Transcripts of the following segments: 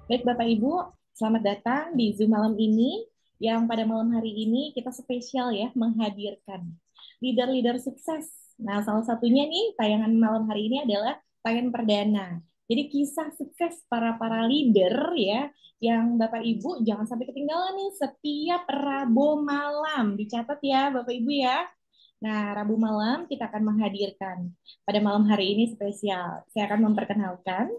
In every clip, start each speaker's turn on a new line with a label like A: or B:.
A: Baik Bapak Ibu, selamat datang di Zoom malam ini yang pada malam hari ini kita spesial ya menghadirkan leader-leader sukses. Nah, salah satunya nih tayangan malam hari ini adalah tayangan perdana. Jadi kisah sukses para leader ya yang Bapak Ibu jangan sampai ketinggalan nih setiap Rabu malam. Dicatat ya Bapak Ibu ya. Nah, Rabu malam kita akan menghadirkan pada malam hari ini spesial. Saya akan memperkenalkan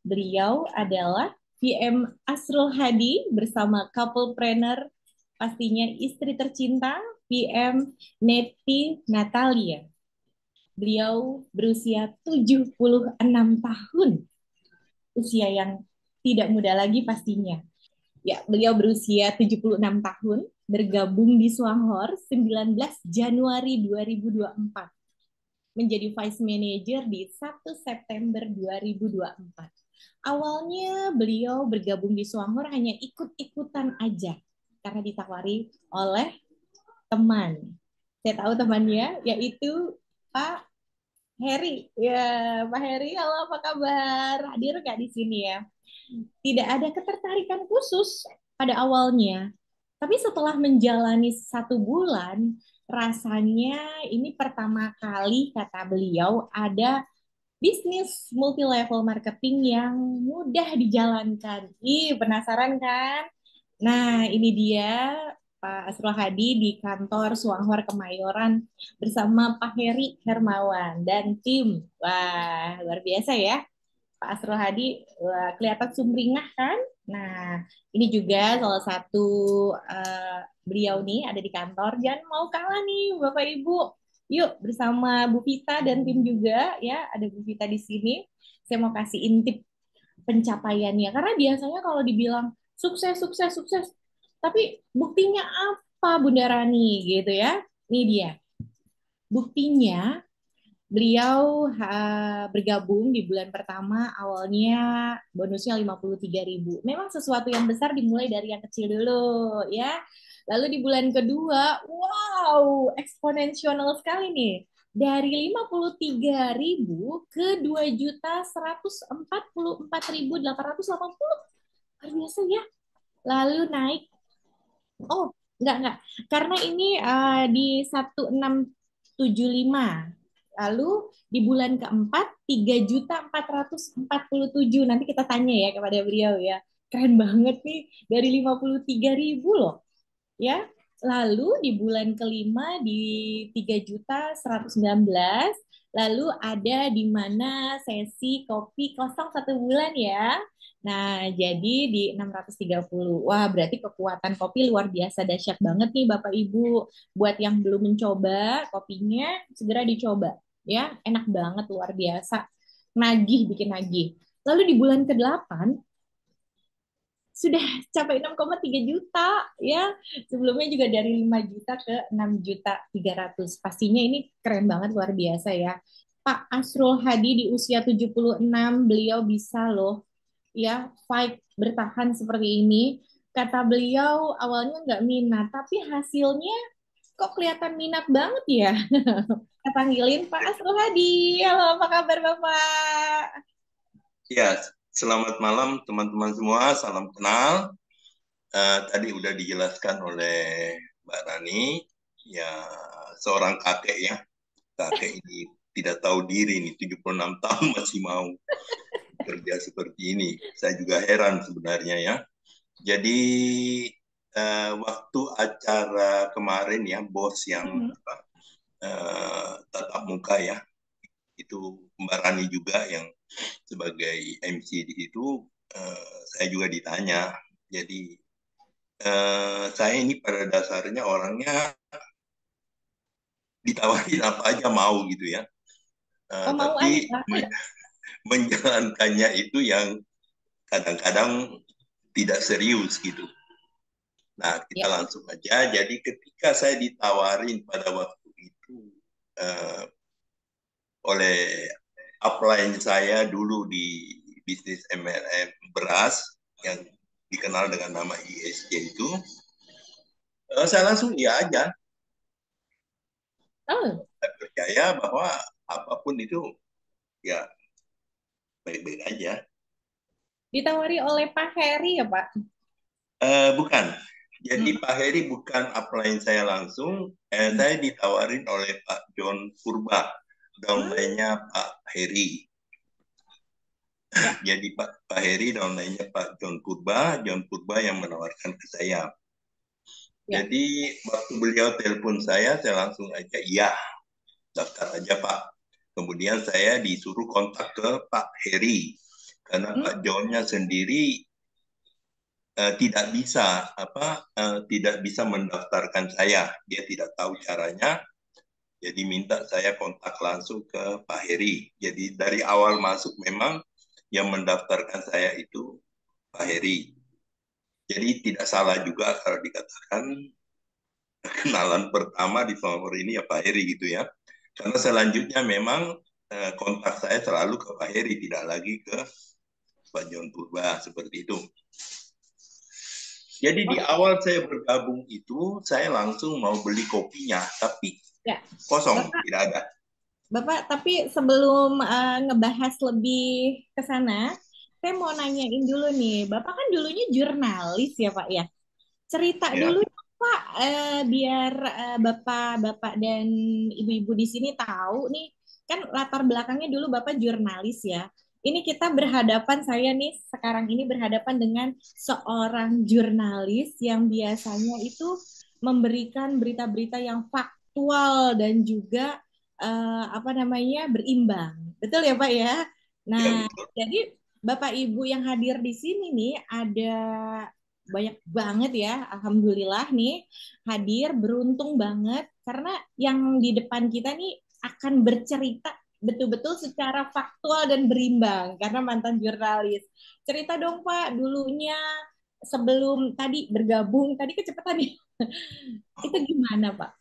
A: beliau adalah PM Asrul Hadi bersama couple planner pastinya istri tercinta PM Neti Natalia. Beliau berusia 76 tahun, usia yang tidak muda lagi pastinya. Ya, beliau berusia 76 tahun, bergabung di Swangor 19 Januari 2024 menjadi Vice Manager di 1 September 2024. Awalnya beliau bergabung di Swangor hanya ikut-ikutan aja karena ditawari oleh teman. Saya tahu temannya yaitu Pak Heri. Ya, Pak Heri, halo apa kabar? Hadir nggak di sini ya? Tidak ada ketertarikan khusus pada awalnya, tapi setelah menjalani 1 bulan, rasanya ini pertama kali kata beliau ada bisnis multi level marketing yang mudah dijalankan. Ih, penasaran kan? Nah, ini dia Pak Asrul Hadi di kantor Suanghor Kemayoran bersama Pak Heri Hermawan dan tim. Wah, luar biasa ya. Pak Asrul Hadi, wah, kelihatan sumringah kan? Nah, ini juga salah satu beliau nih ada di kantor. Jangan mau kalah nih, Bapak Ibu. Yuk bersama Bu Vita dan tim juga ya, ada Bu Vita di sini. Saya mau kasih intip pencapaiannya karena biasanya kalau dibilang sukses sukses sukses, tapi buktinya apa Bunda Rani gitu ya? Ini dia. Buktinya beliau bergabung di bulan pertama awalnya bonusnya 53.000. Memang sesuatu yang besar dimulai dari yang kecil dulu ya. Lalu di bulan kedua, wow, eksponensial sekali nih. Dari 53.000 ke 2.144.880. Luar biasa ya. Lalu naik. Oh, enggak. Karena ini di 1675. Lalu di bulan keempat 3.447. Nanti kita tanya ya kepada beliau ya. Keren banget nih dari 53.000 loh ya. Lalu di bulan kelima di 3.119. Lalu ada di mana sesi kopi kosong 1 bulan ya. Nah, jadi di 630. Wah, berarti kekuatan kopi luar biasa dahsyat banget nih Bapak Ibu. Buat yang belum mencoba kopinya, segera dicoba. Ya, enak banget, luar biasa. Nagih, bikin nagih. Lalu di bulan ke-8, sudah capai 6,3 juta ya. Sebelumnya juga dari 5 juta ke 6.300.000. Pastinya ini keren banget luar biasa ya. Pak Asrul Hadi di usia 76 beliau bisa loh ya fight bertahan seperti ini. Kata beliau awalnya nggak minat, tapi hasilnya kok kelihatan minat banget ya. Kita panggilin Pak Asrul Hadi. Halo, apa kabar Bapak?
B: Ya, selamat malam teman-teman semua, salam kenal. Tadi udah dijelaskan oleh Mbak Rani, ya seorang kakek ya, kakek ini tidak tahu diri nih, 76 tahun masih mau kerja seperti ini. Saya juga heran sebenarnya ya. Jadi waktu acara kemarin ya, bos yang
A: Mhm.
B: tatap muka ya, itu Mbak Rani juga yang sebagai MC di situ, saya juga ditanya. Jadi saya ini pada dasarnya orangnya ditawarin apa aja mau gitu ya.
A: Oh, mau
B: Tapi
A: aja.
B: menjalankannya itu yang kadang-kadang tidak serius gitu. Nah, kita
A: Ya.
B: langsung aja. Jadi ketika saya ditawarin pada waktu itu eh, oleh upline saya dulu di bisnis MLM beras yang dikenal dengan nama ISJ itu, saya langsung iya aja.
A: Oh,
B: Saya percaya bahwa apapun itu ya baik-baik aja.
A: Ditawari oleh Pak Heri ya, Pak?
B: Bukan. Jadi
A: Hmm.
B: Pak Heri bukan upline saya langsung.
A: Hmm.
B: Saya ditawarin oleh Pak John Purba,
A: Hmm.
B: downline-nya Pak Heri.
A: Ya,
B: Jadi Pak Heri downline-nya Pak John Purba, John Purba yang menawarkan ke saya.
A: ya.
B: Jadi waktu beliau telepon saya langsung aja iya, daftar aja Pak. Kemudian saya disuruh kontak ke Pak Heri karena
A: Hmm.
B: Pak Johnnya sendiri tidak bisa mendaftarkan saya. Dia tidak tahu caranya. Jadi minta saya kontak langsung ke Pak Heri. Jadi dari awal masuk memang yang mendaftarkan saya itu Pak Heri. Jadi tidak salah juga kalau dikatakan kenalan pertama di Sonor ini ya Pak Heri gitu ya. Karena selanjutnya memang kontak saya selalu ke Pak Heri, tidak lagi ke Pak John Purba seperti itu. Jadi di
A: Oh,
B: awal saya bergabung itu saya langsung mau beli kopinya, tapi
A: ya.
B: kosong,
A: Bapak,
B: tidak ada.
A: Bapak, tapi sebelum ngebahas lebih ke sana, saya mau nanyain dulu nih. Bapak kan dulunya jurnalis ya, Pak ya? Cerita
B: Ya,
A: dulu Pak, biar bapak-bapak dan ibu-ibu di sini tahu nih, kan latar belakangnya dulu Bapak jurnalis ya. Ini kita berhadapan, saya nih sekarang ini berhadapan dengan seorang jurnalis yang biasanya itu memberikan berita-berita yang faktual dan juga apa namanya berimbang. Betul ya Pak ya?
B: ya
A: Nah,
B: betul.
A: jadi Bapak Ibu yang hadir di sini nih ada banyak banget ya, alhamdulillah nih hadir, beruntung banget karena yang di depan kita nih akan bercerita betul-betul secara faktual dan berimbang karena mantan jurnalis. Cerita dong Pak, dulunya sebelum tadi bergabung, tadi kecepatan nih. Itu gimana Pak?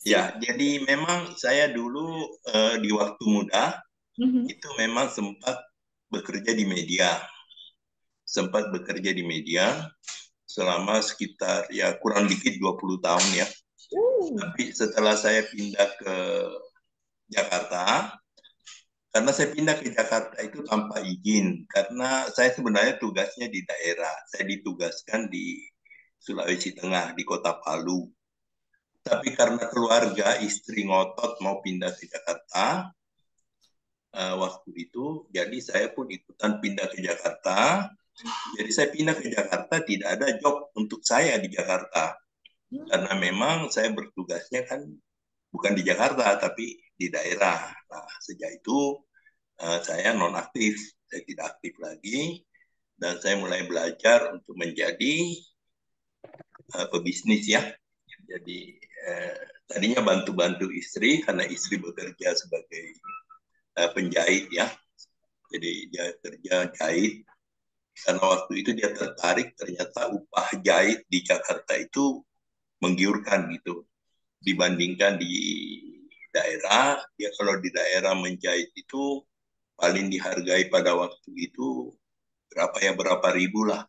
B: Ya,
A: Singkat.
B: jadi memang saya dulu di waktu muda
A: Mhm.
B: itu memang sempat bekerja di media selama sekitar ya kurang dikit 20 tahun ya.
A: Uh.
B: Tapi setelah saya pindah ke Jakarta, karena saya pindah ke Jakarta itu tanpa izin, karena saya sebenarnya tugasnya di daerah. Saya ditugaskan di Sulawesi Tengah, di Kota Palu. Tapi karena keluarga, istri ngotot mau pindah ke Jakarta, waktu itu, jadi saya pun ikutan pindah ke Jakarta. Jadi saya pindah ke Jakarta, tidak ada job untuk saya di Jakarta. Karena memang saya bertugasnya kan bukan di Jakarta, tapi di daerah. Nah, sejak itu saya nonaktif, saya tidak aktif lagi, dan saya mulai belajar untuk menjadi pebisnis ya. Jadi tadinya bantu-bantu istri karena istri bekerja sebagai penjahit ya. Jadi dia kerja jahit. Karena waktu itu dia tertarik, ternyata upah jahit di Jakarta itu menggiurkan gitu. Dibandingkan di daerah, dia kalau di daerah menjahit itu paling dihargai pada waktu itu berapa ribu lah.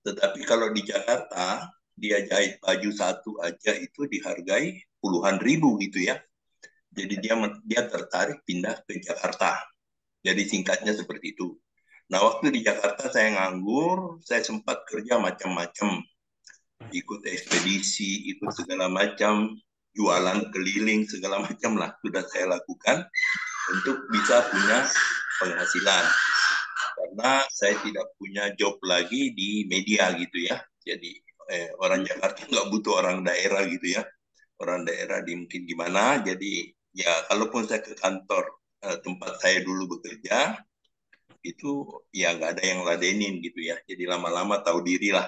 B: Tetapi kalau di Jakarta, dia jahit baju satu aja itu dihargai puluhan ribu gitu ya. Jadi dia tertarik pindah ke Jakarta. Jadi singkatnya seperti itu. Nah, waktu di Jakarta saya nganggur, saya sempat kerja macam-macam. Ikut ekspedisi, ikut segala macam, jualan keliling, segala macam lah sudah saya lakukan untuk bisa punya penghasilan. Karena saya tidak punya job lagi di media gitu ya. Jadi orang Jakarta nggak butuh orang daerah gitu ya. Orang daerah di mungkin gimana. Jadi ya kalaupun saya ke kantor tempat saya dulu bekerja, itu ya nggak ada yang ladenin gitu ya. Jadi lama-lama tahu diri lah.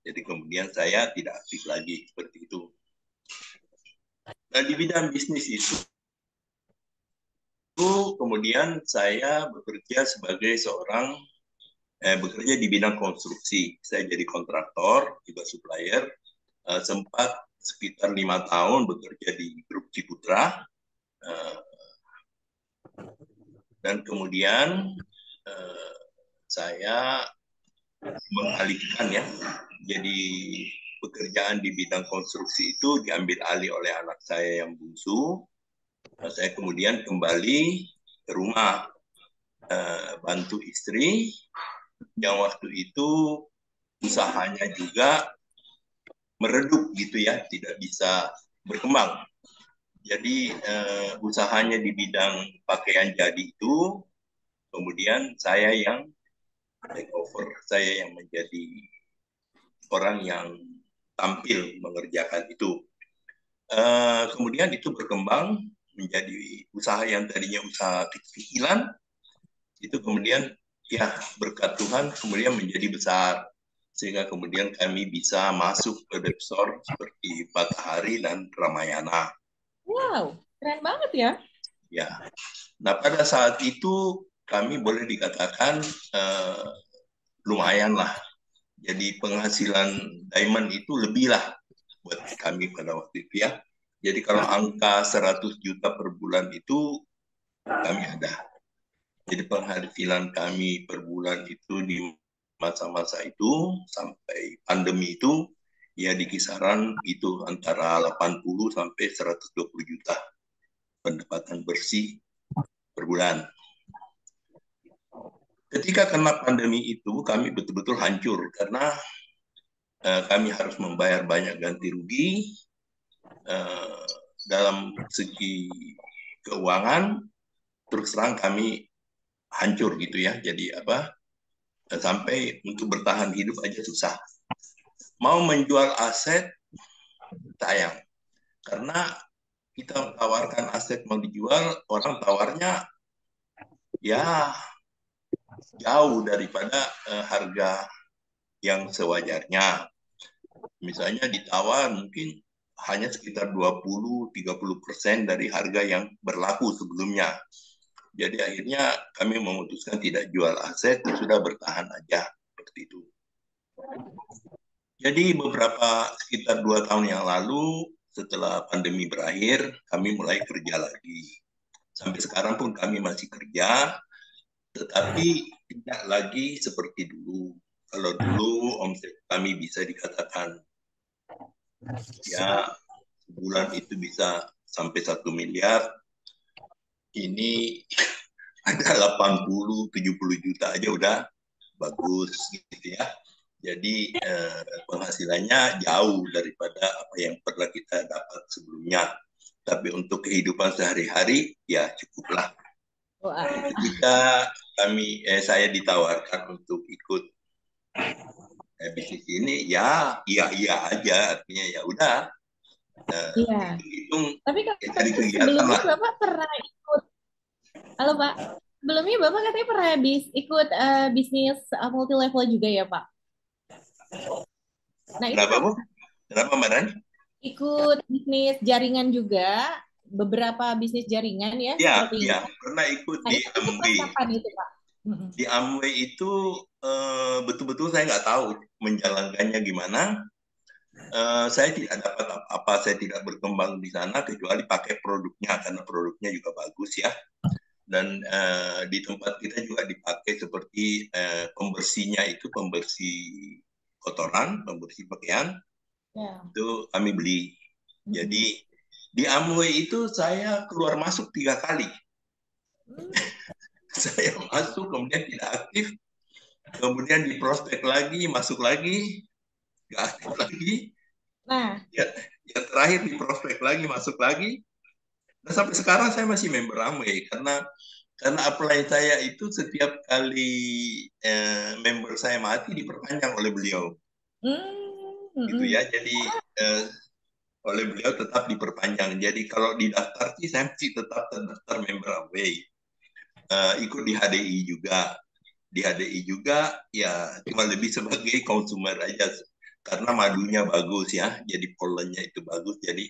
B: Jadi kemudian saya tidak aktif lagi seperti itu. Nah di bidang bisnis itu kemudian saya bekerja di bidang konstruksi. Saya jadi kontraktor, juga supplier. Sempat sekitar 5 tahun bekerja di grup Ciputra. Eh, dan kemudian saya mengalihkan ya. Jadi pekerjaan di bidang konstruksi itu diambil alih oleh anak saya yang bungsu. Saya kemudian kembali ke rumah, bantu istri yang waktu itu usahanya juga meredup gitu ya, tidak bisa berkembang. Jadi usahanya di bidang pakaian jadi itu, kemudian saya yang take over, saya yang menjadi orang yang tampil mengerjakan itu. Kemudian itu berkembang menjadi usaha yang tadinya usaha kecil-kecilan, itu kemudian ya berkat Tuhan kemudian menjadi besar. Sehingga kemudian kami bisa masuk ke web store seperti Matahari dan Ramayana.
A: Wow, keren banget ya.
B: Ya, nah pada saat itu kami boleh dikatakan eh, lumayan lah. Jadi penghasilan Diamond itu lebih lah buat kami pada waktu itu ya. Jadi kalau angka 100 juta per bulan itu kami ada. Jadi penghasilan kami per bulan itu di masa-masa itu sampai pandemi itu ya di kisaran itu antara 80 sampai 120 juta pendapatan bersih per bulan. Ketika kena pandemi itu kami betul-betul hancur karena kami harus membayar banyak ganti rugi eh, dalam segi keuangan. Terus terang kami hancur gitu ya. Jadi apa? Sampai untuk bertahan hidup aja susah. Mau menjual aset sayang karena kita tawarkan aset mau dijual, orang tawarnya ya jauh daripada harga yang sewajarnya. Misalnya ditawar mungkin hanya sekitar 20-30% dari harga yang berlaku sebelumnya. Jadi akhirnya kami memutuskan tidak jual aset, sudah bertahan aja seperti itu. Jadi beberapa sekitar 2 tahun yang lalu setelah pandemi berakhir, kami mulai kerja lagi. Sampai sekarang pun kami masih kerja, tetapi tidak lagi seperti dulu. Kalau dulu omset kami bisa dikatakan ya sebulan itu bisa sampai 1 miliar, ini ada 80-70 juta aja udah bagus gitu ya. Jadi penghasilannya jauh daripada apa yang pernah kita dapat sebelumnya. Tapi untuk kehidupan sehari-hari ya cukuplah.
A: Wah,
B: Ketika saya ditawarkan untuk ikut bisnis ini, ya iya iya aja, artinya ya udah
A: iya.
B: hitung
A: Tapi
B: ya cari
A: katanya
B: kegiatan
A: sebelumnya
B: lah.
A: Bapak pernah ikut, halo Pak, sebelumnya Bapak katanya pernah ikut bisnis multi level juga ya Pak? Nah itu
B: Kenapa Bu? Kenapa Mbak Rani?
A: ikut bisnis jaringan juga, beberapa bisnis jaringan ya
B: Ya,
A: seperti
B: ya
A: itu.
B: pernah ikut
A: Nah
B: di
A: itu pas
B: Amway.
A: kapan itu Pak? Mm-mm.
B: Di Amway itu betul-betul saya nggak tahu menjalankannya gimana. Saya tidak dapat apa-apa, saya tidak berkembang di sana kecuali pakai produknya karena produknya juga bagus ya. Dan di tempat kita juga dipakai seperti pembersihnya itu pembersih kotoran, pembersih pakaian
A: Ya.
B: itu kami beli.
A: Mm-mm.
B: Jadi di Amway itu saya keluar masuk 3 kali.
A: Hmm.
B: Saya masuk kemudian tidak aktif, kemudian di prospek lagi, masuk lagi, nggak aktif lagi.
A: Nah,
B: Ya, yang terakhir di prospek lagi, masuk lagi. Nah, sampai sekarang saya masih member Amway karena apply saya itu setiap kali member saya mati diperpanjang oleh beliau gitu
A: mm-mm.
B: ya. Jadi eh, oleh beliau tetap diperpanjang. Jadi kalau di daftar sih saya masih tetap terdaftar member Amway. Ikut di HDI juga. Di HDI juga ya cuma lebih sebagai konsumer aja karena madunya bagus ya. Jadi pollennya itu bagus. Jadi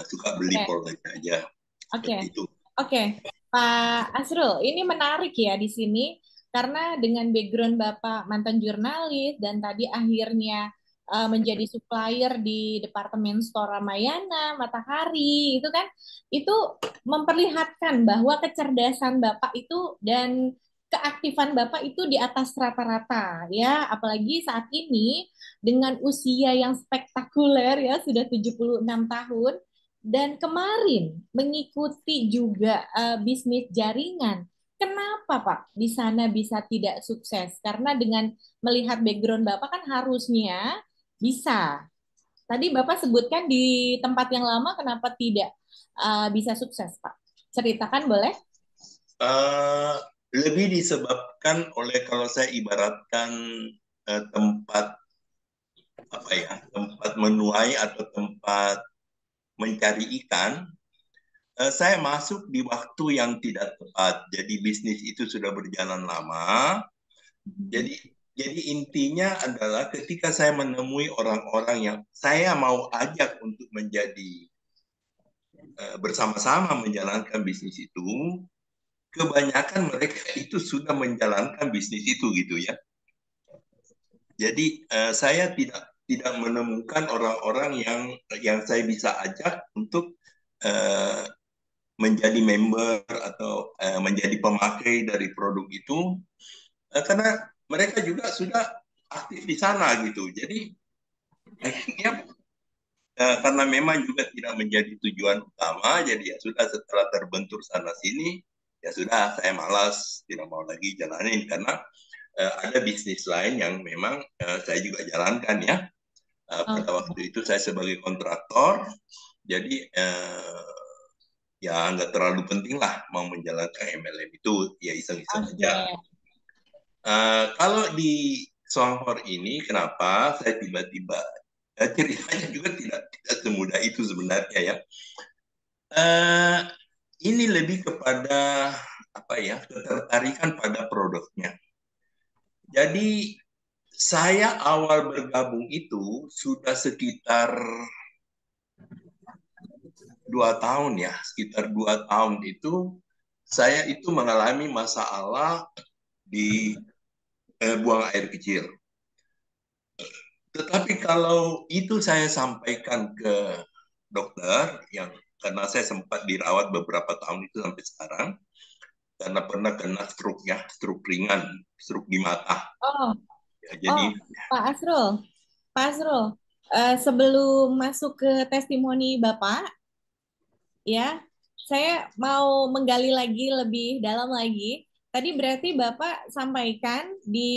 B: suka beli
A: Oke,
B: pollennya aja
A: oke,
B: seperti itu.
A: oke. Pak Asrul, ini menarik ya di sini karena dengan background Bapak mantan jurnalis dan tadi akhirnya menjadi supplier di departemen store Ramayana, Matahari, itu kan itu memperlihatkan bahwa kecerdasan Bapak itu dan keaktifan Bapak itu di atas rata-rata ya, apalagi saat ini dengan usia yang spektakuler ya, sudah 76 tahun dan kemarin mengikuti juga bisnis jaringan. Kenapa Pak di sana bisa tidak sukses? Karena dengan melihat background Bapak kan harusnya bisa. Tadi Bapak sebutkan di tempat yang lama kenapa tidak bisa sukses, Pak? Ceritakan boleh?
B: Eh, Lebih disebabkan oleh kalau saya ibaratkan tempat apa ya, tempat menuai atau tempat mencari ikan. Saya masuk di waktu yang tidak tepat. Jadi bisnis itu sudah berjalan lama.
A: Mhm.
B: Jadi jadi intinya adalah ketika saya menemui orang-orang yang saya mau ajak untuk menjadi bersama-sama menjalankan bisnis itu, kebanyakan mereka itu sudah menjalankan bisnis itu gitu ya. Jadi saya tidak menemukan orang-orang yang saya bisa ajak untuk uh, menjadi member atau menjadi pemakai dari produk itu karena mereka juga sudah aktif di sana gitu. Jadi akhirnya karena memang juga tidak menjadi tujuan utama, jadi ya sudah setelah terbentur sana sini, ya sudah saya malas, tidak mau lagi jalanin karena ada bisnis lain yang memang saya juga jalankan ya. Pada
A: Oke,
B: waktu itu saya sebagai kontraktor, jadi ya nggak terlalu penting lah mau menjalankan MLM itu, ya iseng-iseng
A: oke.
B: aja. Kalau di Songhor ini, kenapa saya tiba-tiba ceritanya juga tidak semudah itu sebenarnya ya. Uh, ini lebih kepada apa ya, ketertarikan pada produknya. Jadi saya awal bergabung itu sudah sekitar 2 tahun ya, sekitar 2 tahun itu saya itu mengalami masalah di buang air kecil. Tetapi kalau itu saya sampaikan ke dokter, yang karena saya sempat dirawat beberapa tahun itu sampai sekarang, karena pernah kena stroke ya, stroke ringan, stroke di mata.
A: Oh,
B: Ya,
A: oh,
B: jadi
A: Pak Asrul, Pak Asrul, sebelum masuk ke testimoni Bapak, ya, saya mau menggali lagi lebih dalam lagi. Tadi berarti Bapak sampaikan di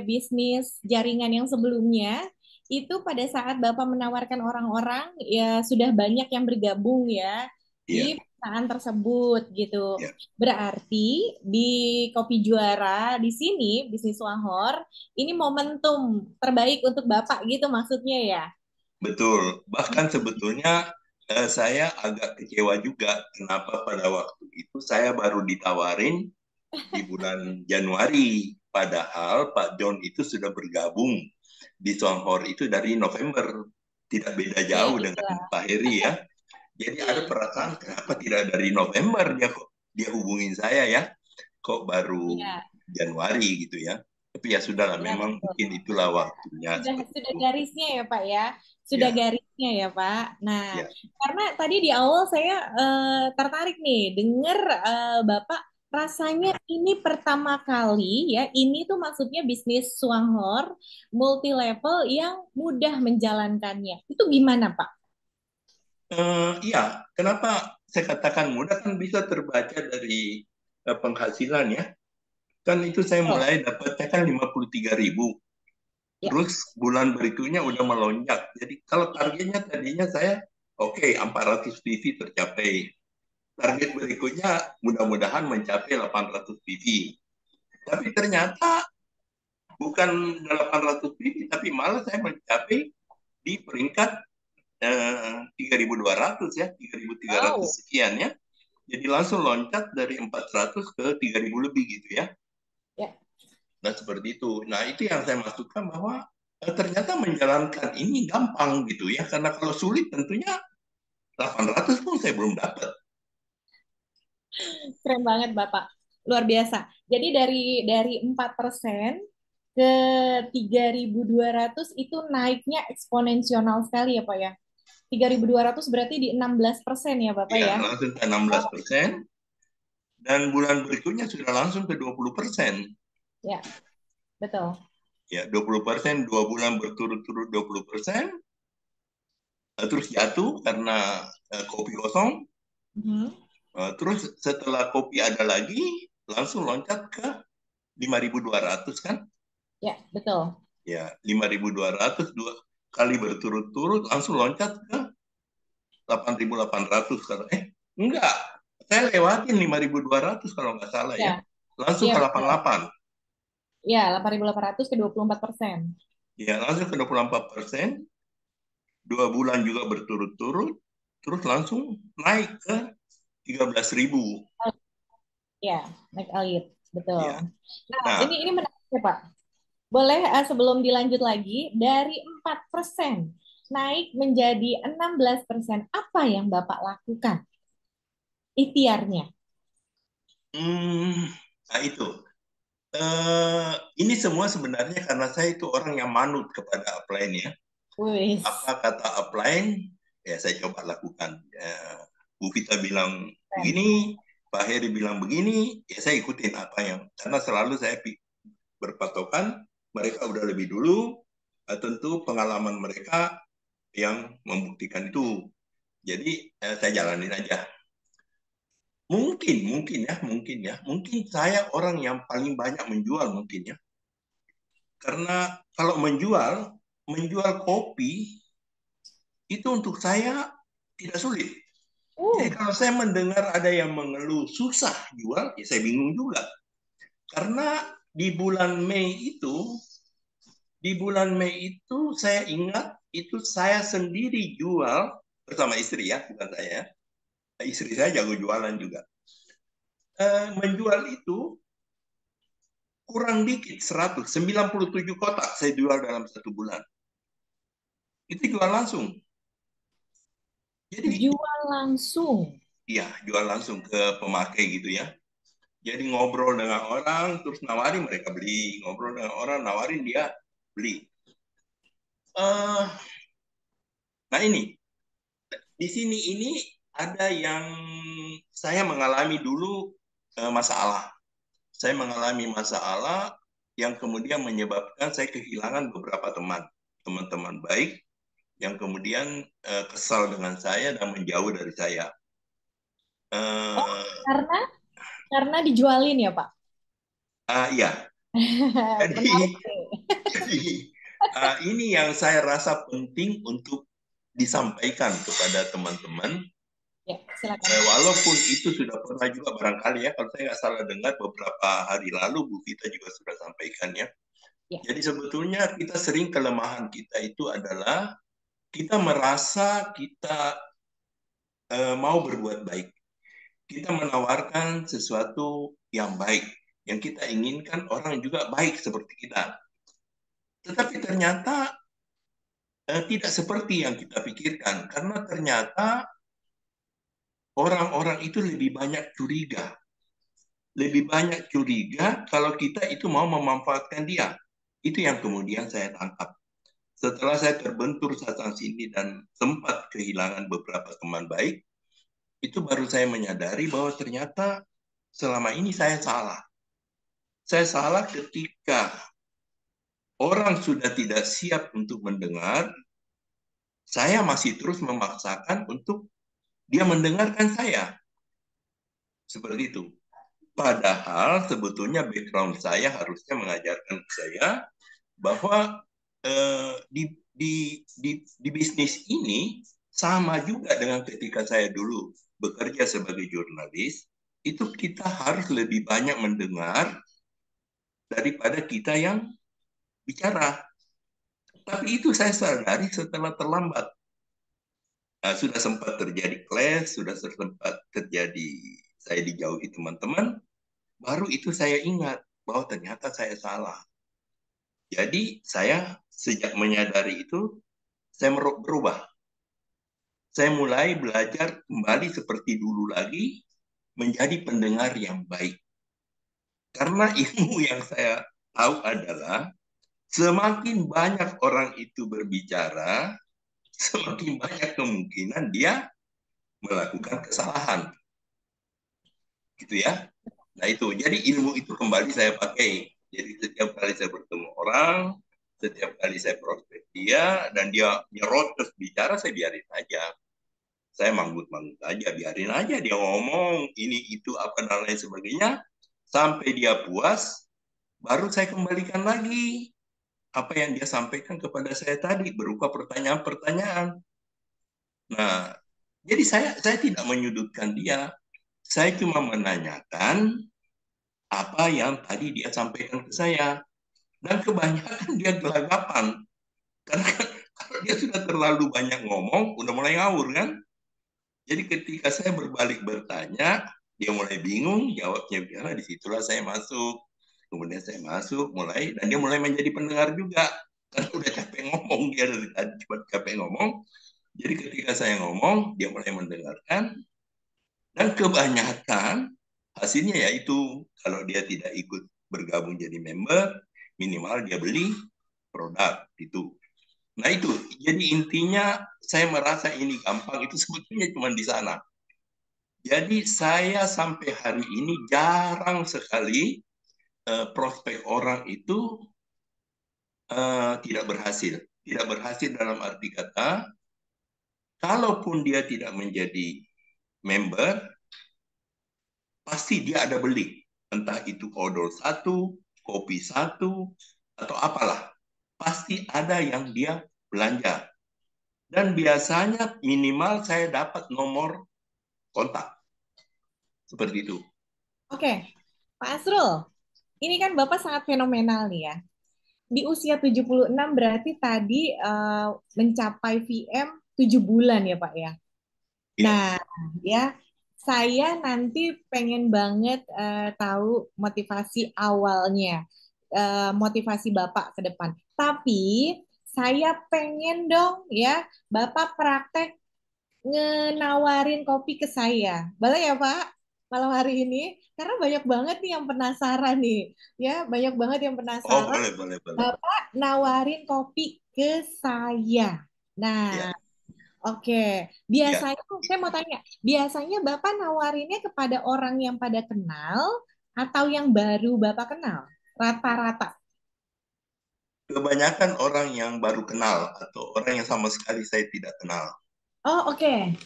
A: bisnis jaringan yang sebelumnya itu pada saat Bapak menawarkan orang-orang ya sudah banyak yang bergabung ya
B: ya,
A: di perusahaan tersebut gitu.
B: ya
A: Berarti di Kopi Juara di sini bisnis Wahor ini momentum terbaik untuk Bapak gitu maksudnya ya.
B: betul. Bahkan sebetulnya saya agak kecewa juga kenapa pada waktu itu saya baru ditawarin di bulan Januari. Padahal Pak John itu sudah bergabung di Songhor itu dari November. Tidak beda
A: Ya,
B: jauh dengan
A: itulah.
B: Pak Heri ya. Jadi ada perasaan kenapa tidak dari November dia hubungin saya ya. Kok baru
A: Ya,
B: Januari gitu ya. Tapi ya sudahlah,
A: ya
B: memang
A: betul.
B: mungkin itulah waktunya seperti
A: Sudah
B: itu.
A: garisnya ya Pak ya, sudah
B: Ya,
A: garisnya ya Pak. Nah,
B: ya.
A: karena tadi di awal saya tertarik nih dengar Bapak rasanya ini pertama kali ya, ini tuh maksudnya bisnis Swanghor multi level yang mudah menjalankannya. Itu gimana Pak?
B: Iya, kenapa saya katakan mudah kan bisa terbaca dari penghasilan ya. Kan itu saya
A: Oh,
B: mulai dapatnya kan 53.000.
A: ya.
B: Terus bulan berikutnya udah melonjak. Jadi kalau targetnya tadinya saya oke okay, 400 PV tercapai. Target berikutnya mudah-mudahan mencapai 800 PV. Tapi ternyata bukan 800 PV, tapi malah saya mencapai di peringkat 3.200 ya, 3.300
A: Oh,
B: sekian ya. Jadi langsung loncat dari 400 ke 3.000 lebih gitu ya.
A: ya.
B: Nah, seperti itu. Nah, itu yang saya maksudkan bahwa ternyata menjalankan ini gampang gitu ya. Karena kalau sulit tentunya 800 pun saya belum dapat.
A: Keren banget Bapak. Luar biasa. Jadi dari 4% ke 3.200 itu naiknya eksponensial sekali ya Pak ya. 3.200 berarti di 16% ya Bapak
B: Ya,
A: ya.
B: langsung ke 16%. Dan bulan berikutnya sudah langsung ke 20%.
A: Ya, betul.
B: Ya, 20%, 2 bulan berturut-turut 20%. Terus jatuh karena kopi kosong.
A: Mhm.
B: Terus setelah kopi ada lagi, langsung loncat ke 5.200 kan?
A: Ya, betul.
B: Ya, 5.200 dua kali berturut-turut langsung loncat ke 8.800 kalau enggak. Saya lewatin 5.200 kalau nggak salah ya.
A: Ya,
B: Langsung
A: iya
B: ke
A: betul.
B: 88.
A: Ya, 8.800 ke 24%.
B: Ya, langsung ke 24%. 2 bulan juga berturut-turut. Terus langsung naik ke 13.000.
A: Ya, naik alit, betul.
B: Ya.
A: Nah,
B: Nah,
A: ini menarik ya, Pak. Boleh sebelum dilanjut lagi, dari 4% naik menjadi 16%. Apa yang Bapak lakukan? Ikhtiarnya.
B: hmm, nah itu. Ini semua sebenarnya karena saya itu orang yang manut kepada upline ya.
A: Wis,
B: Apa kata upline, ya saya coba lakukan. Ya, Bu Vita bilang
A: keren.
B: begini, Pak Heri bilang begini, ya saya ikutin apa yang, karena selalu saya berpatokan, mereka udah lebih dulu, tentu pengalaman mereka yang membuktikan itu. Jadi saya jalanin aja. Mungkin saya orang yang paling banyak menjual mungkin ya. Karena kalau menjual kopi itu untuk saya tidak sulit. Jadi
A: Uh,
B: kalau saya mendengar ada yang mengeluh susah jual, ya saya bingung juga. Karena di bulan Mei itu, saya ingat itu saya sendiri jual bersama istri ya, bukan saya. Istri saya jago jualan juga. Menjual itu kurang dikit 97 kotak saya jual dalam 1 bulan. Itu jual langsung. Jadi
A: jual langsung.
B: iya, jual langsung ke pemakai gitu ya. Jadi ngobrol dengan orang, terus nawarin mereka beli. Ngobrol dengan orang, nawarin dia beli. Uh, nah ini, di sini ini ada yang saya mengalami dulu masalah. Saya mengalami masalah yang kemudian menyebabkan saya kehilangan beberapa teman-teman baik yang kemudian kesal dengan saya dan menjauh dari saya.
A: Oh,
B: Uh,
A: karena dijualin ya, Pak?
B: iya,
A: Menarik
B: jadi
A: nih.
B: Jadi ini yang saya rasa penting untuk disampaikan kepada teman-teman.
A: Ya, silakan, Pak.
B: Walaupun itu sudah pernah juga barangkali ya, kalau saya nggak salah dengar beberapa hari lalu Bu Vita juga sudah sampaikan ya.
A: Ya.
B: Jadi sebetulnya kita sering kelemahan kita itu adalah kita merasa kita mau berbuat baik. Kita menawarkan sesuatu yang baik. Yang kita inginkan orang juga baik seperti kita. Tetapi ternyata tidak seperti yang kita pikirkan karena ternyata orang-orang itu lebih banyak curiga kalau kita itu mau memanfaatkan dia. Itu yang kemudian saya tangkap setelah saya terbentur sana sini dan sempat kehilangan beberapa teman baik. Itu baru saya menyadari bahwa ternyata selama ini saya salah ketika orang sudah tidak siap untuk mendengar, saya masih terus memaksakan untuk dia mendengarkan saya. Seperti itu. Padahal sebetulnya background saya harusnya mengajarkan saya bahwa di bisnis ini sama juga dengan ketika saya dulu bekerja sebagai jurnalis, itu kita harus lebih banyak mendengar daripada kita yang bicara. Tapi itu saya sadari setelah terlambat. Sudah sempat terjadi clash, sudah sempat terjadi saya dijauhi teman-teman, baru itu saya ingat bahwa ternyata saya salah. Jadi saya sejak menyadari itu, saya berubah. Saya mulai belajar kembali seperti dulu lagi, menjadi pendengar yang baik. Karena ilmu yang saya tahu adalah, semakin banyak orang itu berbicara, semakin banyak kemungkinan dia melakukan kesalahan. Gitu ya. Nah itu, jadi ilmu itu kembali saya pakai. Jadi setiap kali saya bertemu orang, setiap kali saya prospek dia, dan dia nyerot terus bicara, saya biarin aja. Saya manggut-manggut aja, biarin aja dia ngomong, ini, itu, apa, dan lain sebagainya. Sampai dia puas, baru saya kembalikan lagi apa yang dia sampaikan kepada saya tadi berupa pertanyaan-pertanyaan. Nah, jadi saya tidak menyudutkan dia. Saya cuma menanyakan apa yang tadi dia sampaikan ke saya. Dan kebanyakan dia gelagapan. Karena kalau dia sudah terlalu banyak ngomong, udah mulai ngawur kan. Jadi ketika saya berbalik bertanya, dia mulai bingung, jawabnya biarlah, disitulah saya masuk. Kemudian saya masuk, dan dia mulai menjadi pendengar juga. Karena udah capek ngomong, dia dari tadi cuma capek ngomong. Jadi ketika saya ngomong, dia mulai mendengarkan. Dan kebanyakan hasilnya yaitu, kalau dia tidak ikut bergabung jadi member, minimal dia beli produk itu. Nah itu, jadi intinya saya merasa ini gampang, itu sebetulnya cuma di sana. Jadi saya sampai hari ini jarang sekali prospek orang itu tidak berhasil. Tidak berhasil dalam arti kata, kalaupun dia tidak menjadi member, pasti dia ada beli. Entah itu odol satu, kopi satu, atau apalah. Pasti ada yang dia belanja. Dan biasanya minimal saya dapat nomor kontak. Seperti itu.
A: Oke, Pak Asrul, ini kan Bapak sangat fenomenal nih ya. Di usia 76 berarti tadi mencapai VM 7 bulan ya Pak ya.
B: Ya.
A: Nah, ya, saya nanti pengen banget tahu motivasi awalnya, motivasi Bapak ke depan. Tapi saya pengen dong ya, Bapak praktek ngenawarin kopi ke saya. Boleh ya Pak? Malam hari ini, karena banyak banget nih yang penasaran nih, ya banyak banget yang
B: Oh,
A: penasaran.
B: boleh, boleh, boleh.
A: Bapak nawarin kopi ke saya. Nah,
B: Ya,
A: oke,
B: ya.
A: biasanya saya mau tanya, biasanya Bapak nawarinnya kepada orang yang pada kenal atau yang baru Bapak kenal? Rata-rata.
B: Kebanyakan orang yang baru kenal atau orang yang sama sekali saya tidak kenal.
A: Oh, oke.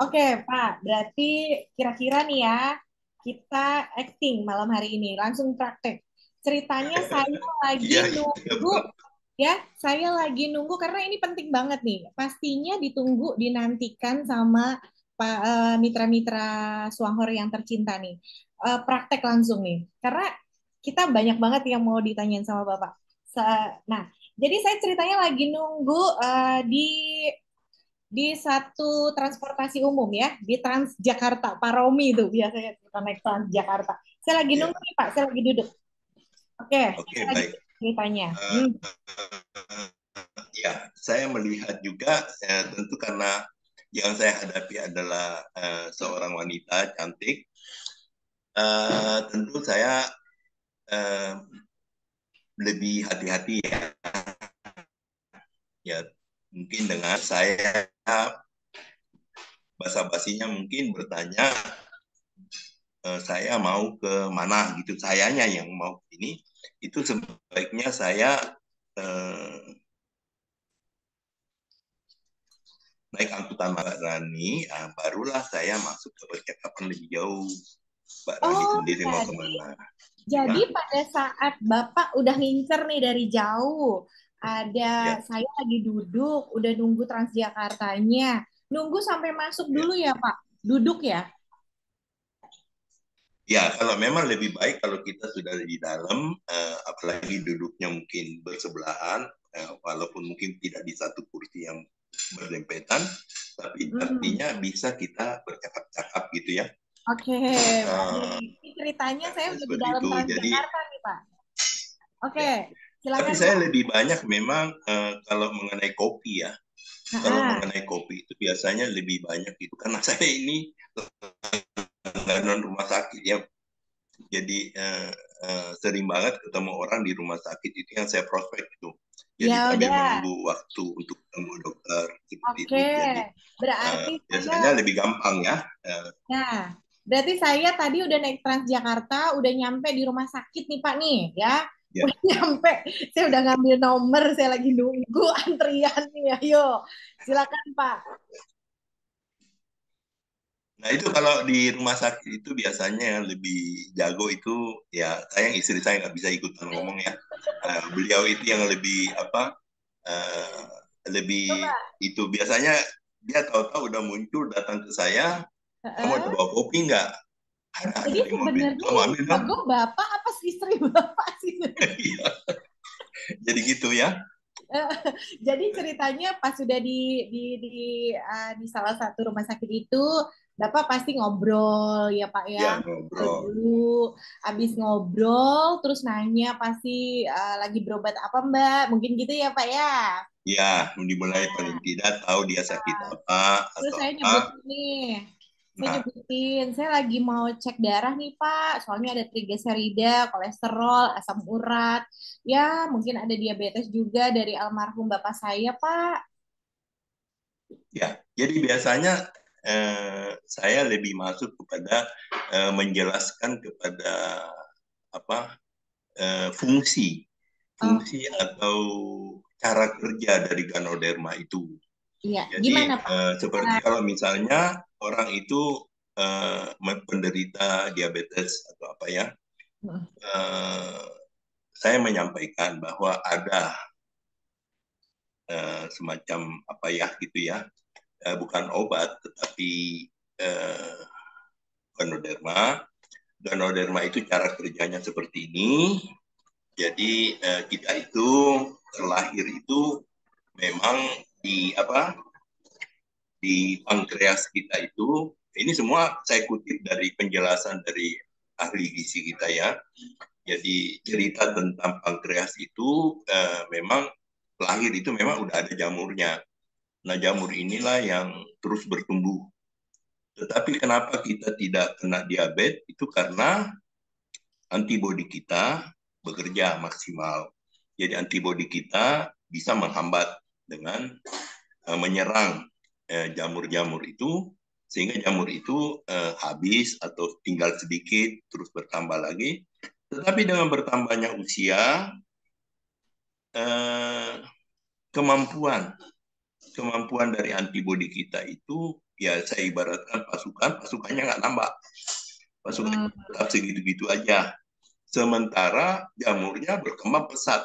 A: Oke, Pak. Berarti kira-kira nih ya, kita acting malam hari ini, langsung praktek. Ceritanya saya lagi
B: Iya, iya,
A: nunggu, ya, saya lagi nunggu karena ini penting banget nih. Pastinya ditunggu, dinantikan sama Pak mitra-mitra Suanghor yang tercinta nih. Praktek langsung nih. Karena kita banyak banget yang mau ditanyain sama Bapak. Nah, jadi saya ceritanya lagi nunggu di satu transportasi umum ya, di Transjakarta, Paromi itu biasanya kita naik Transjakarta. Saya lagi
B: iya.
A: nunggu nih Pak, saya lagi duduk. Oke, saya
B: Oke,
A: lagi
B: baik.
A: ceritanya.
B: Uh, ya, saya melihat juga tentu karena yang saya hadapi adalah seorang wanita cantik. Tentu saya uh, lebih hati-hati ya. Ya, mungkin dengan saya basa-basinya mungkin bertanya saya mau ke mana gitu, sayanya yang mau ini, itu sebaiknya saya eh, naik angkutan Mbak Rani, barulah saya masuk ke percakapan lebih jauh. Mbak Rani
A: Oh,
B: sendiri mau
A: jadi
B: kemana?
A: jadi
B: Gimana?
A: pada saat Bapak udah ngincer nih dari jauh, ada
B: Ya,
A: saya lagi duduk, udah nunggu Transjakartanya, nunggu sampai masuk
B: ya.
A: dulu ya Pak, duduk ya.
B: Ya, kalau memang lebih baik kalau kita sudah di dalam, apalagi duduknya mungkin bersebelahan, walaupun mungkin tidak di satu kursi yang berdempetan, tapi
A: Hmm.
B: artinya bisa kita bercakap-cakap gitu ya.
A: Oke, Pak.
B: Uh,
A: Ini ceritanya saya udah di
B: Seperti
A: dalam
B: itu. Jadi
A: Transjakarta nih Pak. Oke,
B: ya. Tapi
A: silakan
B: saya
A: Pak.
B: lebih banyak memang kalau mengenai kopi ya. Kalau
A: Nah,
B: mengenai kopi itu biasanya lebih banyak itu karena saya ini langganan rumah sakit ya. Jadi sering banget ketemu orang di rumah sakit itu yang saya prospek itu. Jadi
A: ya
B: sambil
A: udah.
B: menunggu waktu untuk ketemu dokter seperti itu.
A: Oke,
B: Jadi
A: berarti saya,
B: biasanya lebih gampang ya.
A: nah, berarti saya tadi udah naik Transjakarta, udah nyampe di rumah sakit nih Pak nih, ya.
B: Ya.
A: Udah nyampe, saya udah ngambil nomor, saya lagi nunggu antrian nih, ayo. Silakan Pak.
B: Nah itu kalau di rumah sakit itu biasanya yang lebih jago itu ya sayang istri saya nggak bisa ikutan ngomong ya. Beliau itu yang lebih apa eh, lebih
A: Coba.
B: itu biasanya dia tahu-tahu udah muncul datang ke saya, kamu ada
A: Heeh.
B: bawa kopi nggak? Ada
A: Jadi
B: di mobil.
A: sebenarnya
B: Kamu
A: yang
B: ambil dong.
A: jago bapak apa istri bapak sih?
B: Iya. Jadi gitu ya.
A: Jadi ceritanya pas sudah di salah satu rumah sakit itu, Bapak pasti ngobrol ya Pak ya.
B: Ya
A: Ngobrol
B: ngobrol.
A: dulu, habis ngobrol terus nanya pasti lagi berobat apa Mbak? Mungkin gitu ya Pak ya.
B: Ya dimulai paling tidak tahu dia sakit apa
A: Terus
B: atau
A: saya
B: apa.
A: nyebut nih, saya
B: Nah,
A: nyebutin, saya lagi mau cek darah nih Pak, soalnya ada trigliserida, kolesterol, asam urat, ya mungkin ada diabetes juga dari almarhum bapak saya Pak.
B: ya, jadi biasanya saya lebih masuk kepada menjelaskan kepada apa fungsi, fungsi
A: Oke.
B: atau cara kerja dari Ganoderma itu.
A: Iya,
B: Jadi
A: gimana Pak?
B: seperti kalau misalnya orang itu penderita diabetes atau apa ya, eh, saya menyampaikan bahwa ada semacam apa ya gitu ya, bukan obat tetapi eh, Ganoderma. Ganoderma itu cara kerjanya seperti ini. Jadi kita itu terlahir itu memang di apa di pankreas kita itu ini semua saya kutip dari penjelasan dari ahli gizi kita ya. Jadi cerita tentang pankreas itu memang lahir itu memang udah ada jamurnya. Nah jamur inilah yang terus bertumbuh. Tetapi kenapa kita tidak kena diabetes itu karena antibodi kita bekerja maksimal. Jadi antibodi kita bisa menghambat dengan menyerang jamur-jamur itu sehingga jamur itu habis atau tinggal sedikit terus bertambah lagi. Tetapi dengan bertambahnya usia eh, kemampuan kemampuan dari antibodi kita itu ya saya ibaratkan pasukannya nggak nambah, pasukannya
A: Hmm,
B: tetap segitu-gitu aja. Sementara jamurnya berkembang pesat,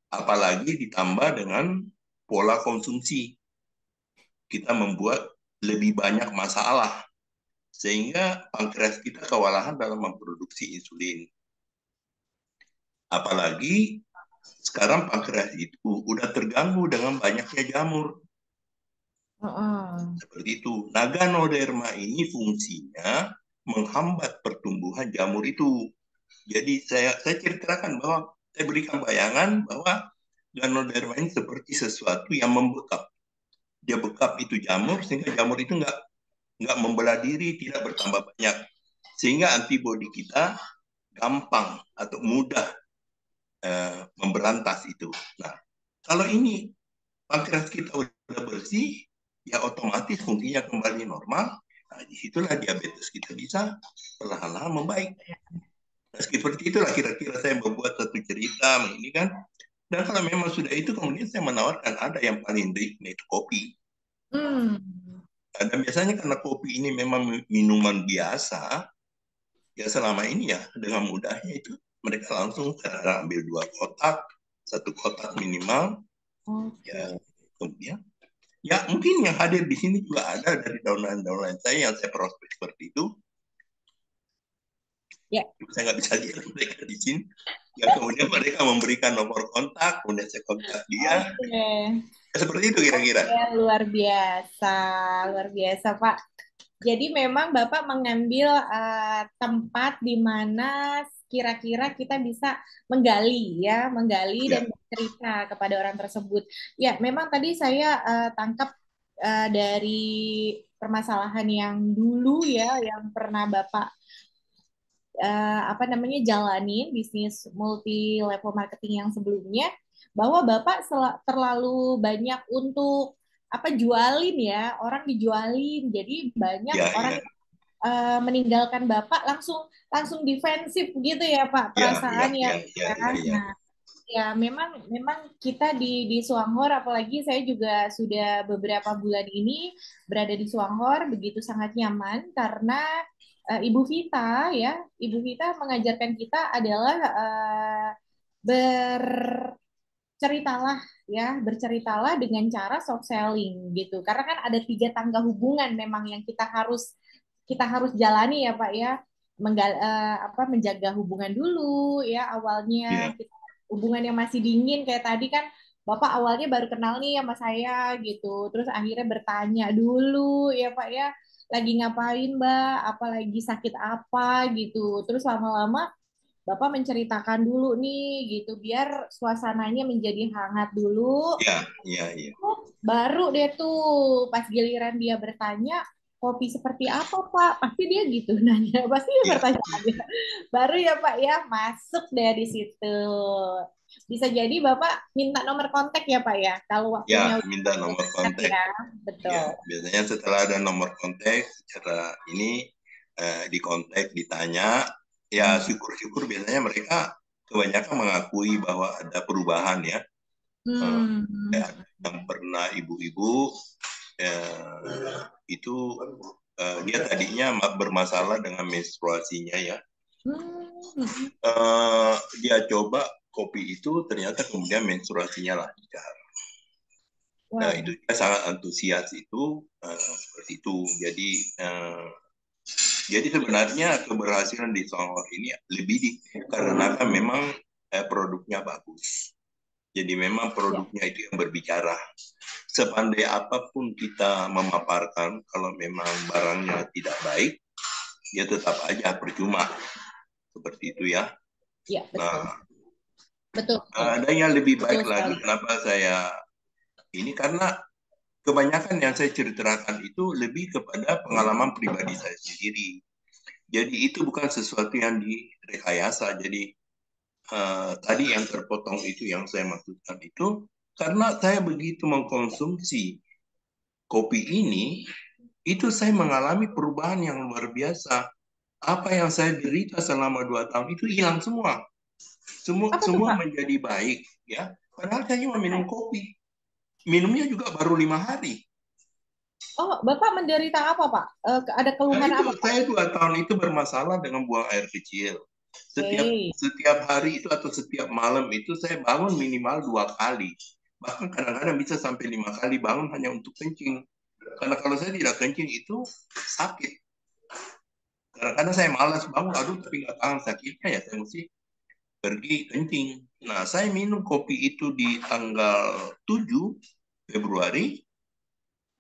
B: apalagi ditambah dengan pola konsumsi. Kita membuat lebih banyak masalah, sehingga pankreas kita kewalahan dalam memproduksi insulin. Apalagi sekarang pankreas itu udah terganggu dengan banyaknya jamur.
A: heeh.
B: Seperti itu. Nah, Ganoderma ini fungsinya menghambat pertumbuhan jamur itu. Jadi saya ceritakan bahwa saya berikan bayangan bahwa Ganoderma ini seperti sesuatu yang membekap. Dia bekap itu jamur sehingga jamur itu nggak membelah diri, tidak bertambah banyak. Sehingga antibodi kita gampang atau mudah memberantas itu. Nah, kalau ini pankreas kita udah bersih, ya otomatis fungsinya kembali normal. Nah, disitulah diabetes kita bisa perlahan-lahan membaik. Nah, seperti itulah kira-kira saya membuat satu cerita ini kan. Dan kalau memang sudah itu, kemudian saya menawarkan ada yang paling baik, yaitu kopi.
A: Hmm.
B: Dan biasanya karena kopi ini memang minuman biasa, ya selama ini ya dengan mudahnya itu mereka langsung ambil 2 kotak, 1 kotak minimal, ya
A: Oke.
B: kemudian ya mungkin yang hadir di sini juga ada dari downline-downline saya yang saya prospek seperti itu.
A: Ya,
B: Saya nggak bisa lihat mereka di sini. Ya kemudian mereka memberikan nomor kontak, kemudian saya kontak dia.
A: oke.
B: Ya, seperti itu kira-kira.
A: Ya, luar biasa, Pak. Jadi memang Bapak mengambil tempat di mana kira-kira kita bisa menggali dan
B: Ya,
A: bercerita kepada orang tersebut. Ya, memang tadi saya tangkap dari permasalahan yang dulu ya, yang pernah Bapak apa namanya jalanin bisnis multi level marketing yang sebelumnya, bahwa Bapak terlalu banyak untuk apa jualin ya, orang dijualin. Jadi banyak
B: ya,
A: orang
B: ya,
A: meninggalkan Bapak langsung langsung defensif gitu ya Pak
B: ya, ya,
A: perasaannya
B: ya, ya,
A: ya.
B: ya, ya.
A: Nah, Ya, memang memang kita di Suanghor, apalagi saya juga sudah beberapa bulan ini berada di Suanghor, begitu sangat nyaman karena Ibu Vita ya, Ibu Vita mengajarkan kita adalah berceritalah ya, berceritalah dengan cara soft selling gitu. Karena kan ada tiga tangga hubungan memang yang kita harus jalani ya Pak ya, menjaga hubungan dulu ya awalnya
B: Ya,
A: kita hubungan yang masih dingin kayak tadi kan Bapak awalnya baru kenal nih sama saya gitu, terus akhirnya bertanya dulu ya Pak ya, lagi ngapain Mbak, apa lagi sakit apa gitu, terus lama-lama Bapak menceritakan dulu nih gitu biar suasananya menjadi hangat dulu.
B: ya, ya, ya.
A: Baru deh tuh pas giliran dia bertanya kopi seperti apa Pak? Pasti dia gitu nanya, pasti dia
B: Ya,
A: bertanya aja. Baru ya Pak ya masuk deh di situ. Bisa jadi Bapak minta nomor kontak ya Pak ya kalau waktunya
B: ya,
A: udah
B: minta nomor
A: dekat
B: kontak.
A: ya.
B: Ya,
A: Betul.
B: biasanya setelah ada nomor kontak secara ini di kontak ditanya, ya
A: Hmm.
B: syukur-syukur biasanya mereka kebanyakan mengakui bahwa ada perubahan ya. Eh,
A: Hmm.
B: Kayak yang pernah ibu-ibu itu dia tadinya bermasalah dengan menstruasinya ya.
A: Hmm.
B: Dia coba kopi itu ternyata kemudian menstruasinya lancar. Nah, itu
A: Wow.
B: dia sangat antusias itu seperti itu. Jadi sebenarnya keberhasilan di Songhor ini lebih karena kan memang produknya bagus. Jadi memang
A: Ya.
B: produknya itu yang berbicara. Sepandai apapun kita memaparkan, kalau memang barangnya tidak baik, ya tetap aja percuma. Seperti itu ya.
A: Ya, betul.
B: Nah,
A: Betul, betul.
B: ada yang lebih
A: Betul
B: baik lagi.
A: sekali.
B: Kenapa saya ini? Karena kebanyakan yang saya ceritakan itu lebih kepada pengalaman pribadi saya sendiri. Jadi itu bukan sesuatu yang direkayasa. Jadi tadi yang terpotong itu yang saya maksudkan itu karena saya begitu mengkonsumsi kopi ini, itu saya mengalami perubahan yang luar biasa. Apa yang saya derita selama 2 tahun itu hilang semua. Semua
A: Apa tuh
B: semua
A: Pak?
B: menjadi baik ya. Padahal saya cuma minum
A: Apa?
B: kopi. Minumnya juga baru 5 hari.
A: Oh, Bapak menderita apa, Pak? Ada
B: Nah
A: keluhan
B: itu
A: apa, Pak?
B: saya 2 tahun itu bermasalah dengan buang air kecil. Setiap
A: Oke.
B: setiap hari itu atau setiap malam itu saya bangun minimal 2 kali. Bahkan kadang-kadang bisa sampai 5 kali bangun hanya untuk kencing. Karena kalau saya tidak kencing itu sakit. Kadang-kadang saya malas bangun, aduh tapi nggak tahan sakitnya ya saya mesti pergi kencing. Nah saya minum kopi itu di tanggal 7 Februari.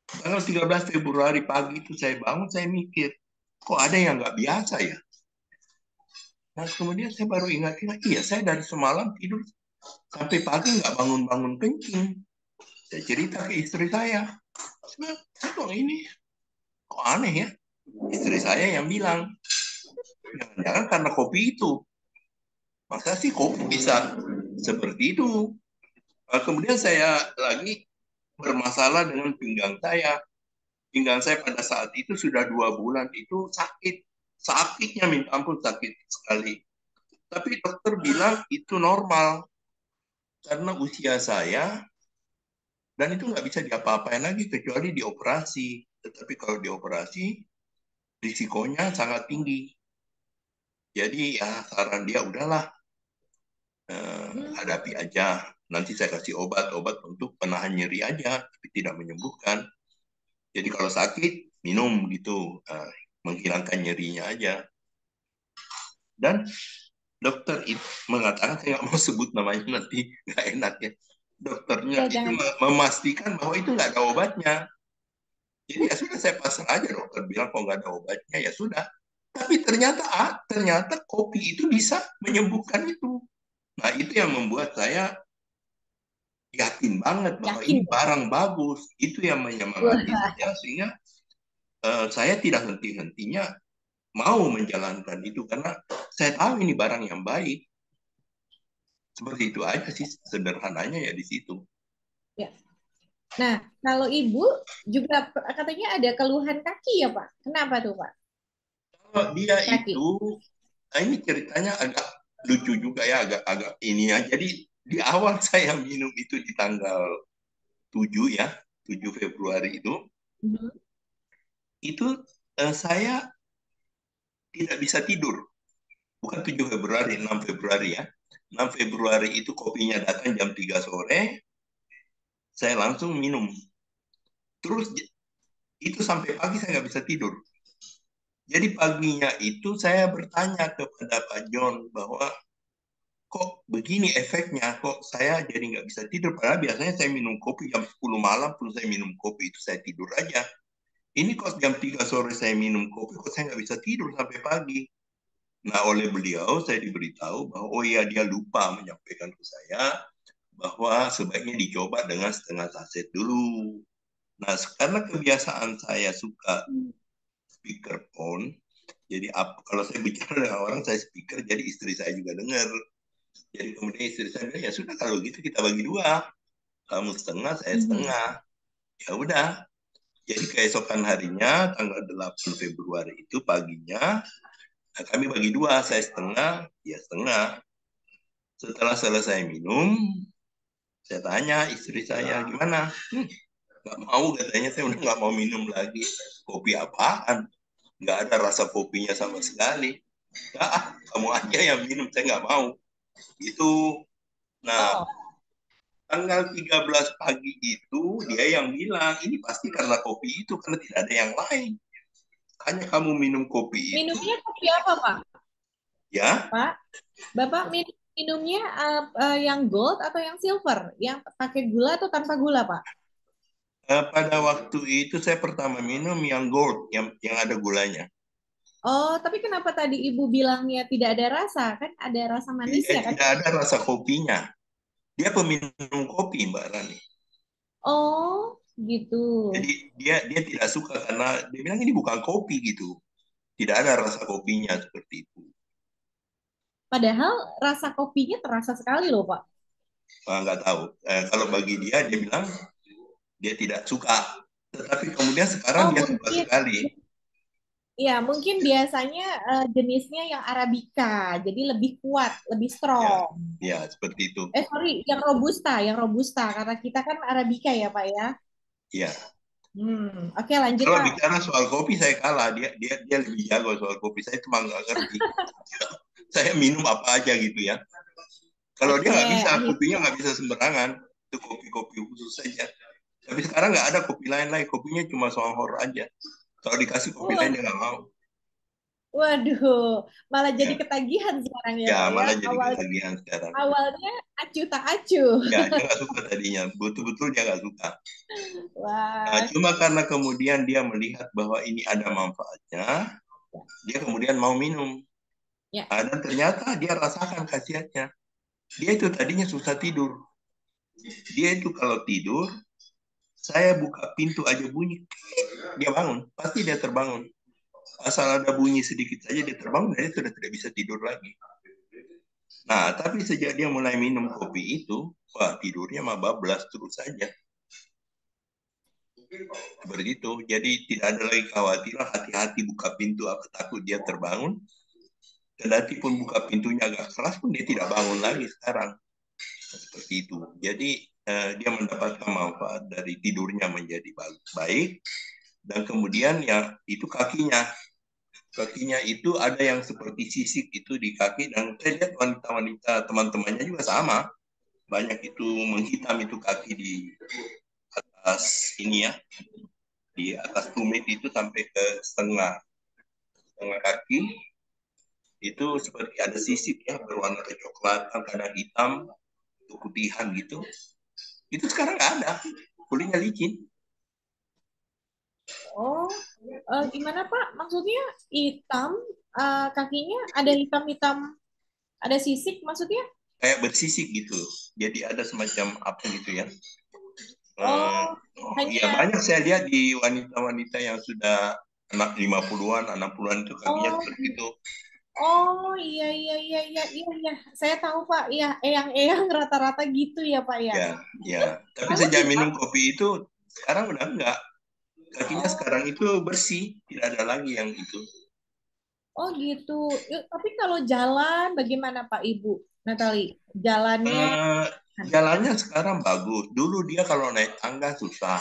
B: Tanggal 13 Februari pagi itu saya bangun, saya mikir, kok ada yang nggak biasa ya? Nah, kemudian saya baru ingat-ingat, iya saya dari semalam tidur sampai pagi nggak bangun-bangun kencing. Saya cerita ke istri saya, saya kok ini, kok aneh ya? Istri saya yang bilang, jangan-jangan karena kopi itu. Masa sih kopi bisa seperti itu? Nah, kemudian saya lagi bermasalah dengan pinggang saya. Pinggang saya pada saat itu sudah 2 bulan itu sakit. Sakitnya minta ampun sakit sekali. Tapi dokter bilang itu normal karena usia saya dan itu nggak bisa diapa-apain lagi kecuali dioperasi. Tetapi kalau dioperasi risikonya sangat tinggi. Jadi ya saran dia udahlah
A: Hmm.
B: hadapi aja. Nanti saya kasih obat-obat untuk penahan nyeri aja, tapi tidak menyembuhkan. Jadi kalau sakit minum gitu, menghilangkan nyerinya aja. Dan dokter itu mengatakan saya nggak mau sebut namanya nanti nggak enak ya. Dokternya
A: Ya,
B: itu
A: jangan.
B: memastikan bahwa itu nggak ada obatnya. Jadi ya sudah saya pasang aja dokter bilang kalau nggak ada obatnya ya sudah. Tapi ternyata kopi itu bisa menyembuhkan itu. Nah itu yang membuat saya yakin banget bahwa
A: Yakin
B: ini
A: ya?
B: barang bagus. Itu yang menyemangati
A: Wah.
B: saya sehingga saya tidak henti-hentinya mau menjalankan itu karena saya tahu ini barang yang baik. Seperti itu aja sih sederhananya ya di situ.
A: Ya. Nah, kalau Ibu juga katanya ada keluhan kaki ya, Pak? Kenapa tuh, Pak?
B: Kalau dia
A: Kaki.
B: itu, nah ini ceritanya agak lucu juga ya, agak-agak ini ya. Jadi Di awal saya minum itu di tanggal 7 ya, 7 Februari
A: Mhm.
B: itu saya tidak bisa tidur. Bukan 7 Februari, 6 Februari ya. 6 Februari itu kopinya datang jam 3 sore, saya langsung minum. Terus itu sampai pagi saya nggak bisa tidur. Jadi paginya itu saya bertanya kepada Pak John bahwa kok begini efeknya, kok saya jadi nggak bisa tidur. Padahal biasanya saya minum kopi jam 10 malam, pun saya minum kopi itu saya tidur aja. Ini kok jam 3 sore saya minum kopi, kok saya nggak bisa tidur sampai pagi. Nah, oleh beliau saya diberitahu bahwa oh iya dia lupa menyampaikan ke saya bahwa sebaiknya dicoba dengan setengah saset dulu. Nah, karena kebiasaan saya suka speakerphone, jadi kalau saya bicara dengan orang saya speaker, jadi istri saya juga dengar. Jadi kemudian istri saya bilang, ya sudah kalau gitu kita bagi dua, kamu setengah, saya
A: Mhm.
B: setengah. Ya udah. Jadi keesokan harinya, tanggal 8 Februari itu paginya, nah kami bagi dua, saya setengah, dia setengah. Setelah selesai minum, saya tanya istri saya, gimana? Nggak mau katanya, saya udah nggak mau minum lagi. Kopi apaan? Nggak ada rasa kopinya sama sekali. Ya, kamu aja yang minum, saya nggak mau. Itu, nah
A: Oh,
B: tanggal 13 pagi itu dia yang bilang, ini pasti karena kopi itu, karena tidak ada yang lain. Hanya kamu minum kopi itu,
A: minumnya kopi apa, Pak?
B: ya.
A: Pak, Bapak minumnya yang gold atau yang silver? Yang pakai gula atau tanpa gula, Pak?
B: Pada waktu itu saya pertama minum yang gold, yang ada gulanya.
A: Oh, tapi kenapa tadi Ibu bilangnya tidak ada rasa? Kan ada rasa
B: Dia
A: manisnya kan?
B: tidak ada rasa kopinya. Dia peminum kopi, Mbak Rani.
A: Oh, gitu.
B: Jadi dia tidak suka karena dia bilang ini bukan kopi gitu. Tidak ada rasa kopinya seperti itu.
A: Padahal rasa kopinya terasa sekali loh, Pak.
B: Nggak tahu. Kalau bagi dia bilang dia tidak suka. Tetapi kemudian sekarang
A: Oh,
B: dia suka
A: mungkin.
B: sekali.
A: Ya, mungkin biasanya jenisnya yang Arabica, jadi lebih kuat, lebih
B: Ya,
A: strong.
B: ya seperti itu.
A: Sorry, yang robusta, karena kita kan Arabica ya, Pak ya.
B: Ya.
A: Oke, lanjut
B: Kalau
A: Pak.
B: bicara soal kopi saya kalah. Dia lebih jago soal kopi. Saya cuma nggak ngerti. Saya minum apa aja gitu ya. Kalau dia
A: Oke,
B: nggak bisa,
A: akhirnya,
B: kopinya nggak bisa sembarangan. Itu kopi-kopi khusus saja. Tapi sekarang nggak ada kopi lain lagi. Kopinya cuma Songhor aja. Kalau dikasih kopi lain dia
A: waduh,
B: nggak mau.
A: waduh, malah jadi
B: Ya,
A: ketagihan sekarang ya,
B: ya
A: Pak ya.
B: malah jadi
A: Awal
B: ketagihan sekarang.
A: awalnya acuh tak acuh.
B: Ya, dia nggak suka tadinya. Betul-betul dia nggak suka. Nah,
A: Wah,
B: cuma karena kemudian dia melihat bahwa ini ada manfaatnya, dia kemudian mau minum.
A: ya.
B: Nah, dan ternyata dia rasakan khasiatnya. Dia itu tadinya susah tidur. Dia itu kalau tidur, saya buka pintu aja bunyi, dia bangun. Pasti dia terbangun. Asal ada bunyi sedikit saja dia terbangun, dan dia sudah tidak bisa tidur lagi. Nah, tapi sejak dia mulai minum kopi itu, wah tidurnya mah bablas terus saja. Seperti itu. Jadi tidak ada lagi khawatiran, hati-hati buka pintu, apa takut dia terbangun. Kendati pun buka pintunya agak keras pun dia tidak bangun lagi sekarang. Seperti itu. Jadi dia mendapatkan manfaat dari tidurnya menjadi baik. Dan kemudian ya itu kakinya. Kakinya itu ada yang seperti sisik itu di kaki. Dan saya lihat wanita-wanita teman-temannya juga sama. Banyak itu menghitam itu kaki di atas ini ya. Di atas tumit itu sampai ke setengah setengah kaki itu seperti ada sisik ya berwarna kecoklatan kadang hitam keputihan gitu itu sekarang nggak ada kulitnya licin.
A: Oh, gimana Pak? Maksudnya hitam, kakinya ada hitam-hitam, ada sisik maksudnya?
B: Kayak bersisik gitu jadi ada semacam apa gitu ya. eh,
A: Oh,
B: oh, ya
A: hanya,
B: banyak saya lihat di wanita-wanita yang sudah anak 50-an 60-an itu kakinya
A: oh,
B: seperti itu.
A: oh, iya, iya, iya, iya, iya, iya. Saya tahu Pak, iya, eyang-eyang rata-rata gitu ya Pak ya.
B: Ya, ya, tapi
A: Bagus
B: sejak
A: sih Pak.
B: minum kopi itu sekarang udah enggak, kakinya
A: Oh,
B: sekarang itu bersih tidak ada lagi yang itu.
A: Oh gitu. Tapi kalau jalan bagaimana Pak Ibu Natali? Jalannya
B: Eh,
A: kan?
B: Jalannya sekarang bagus. Dulu dia kalau naik tangga susah.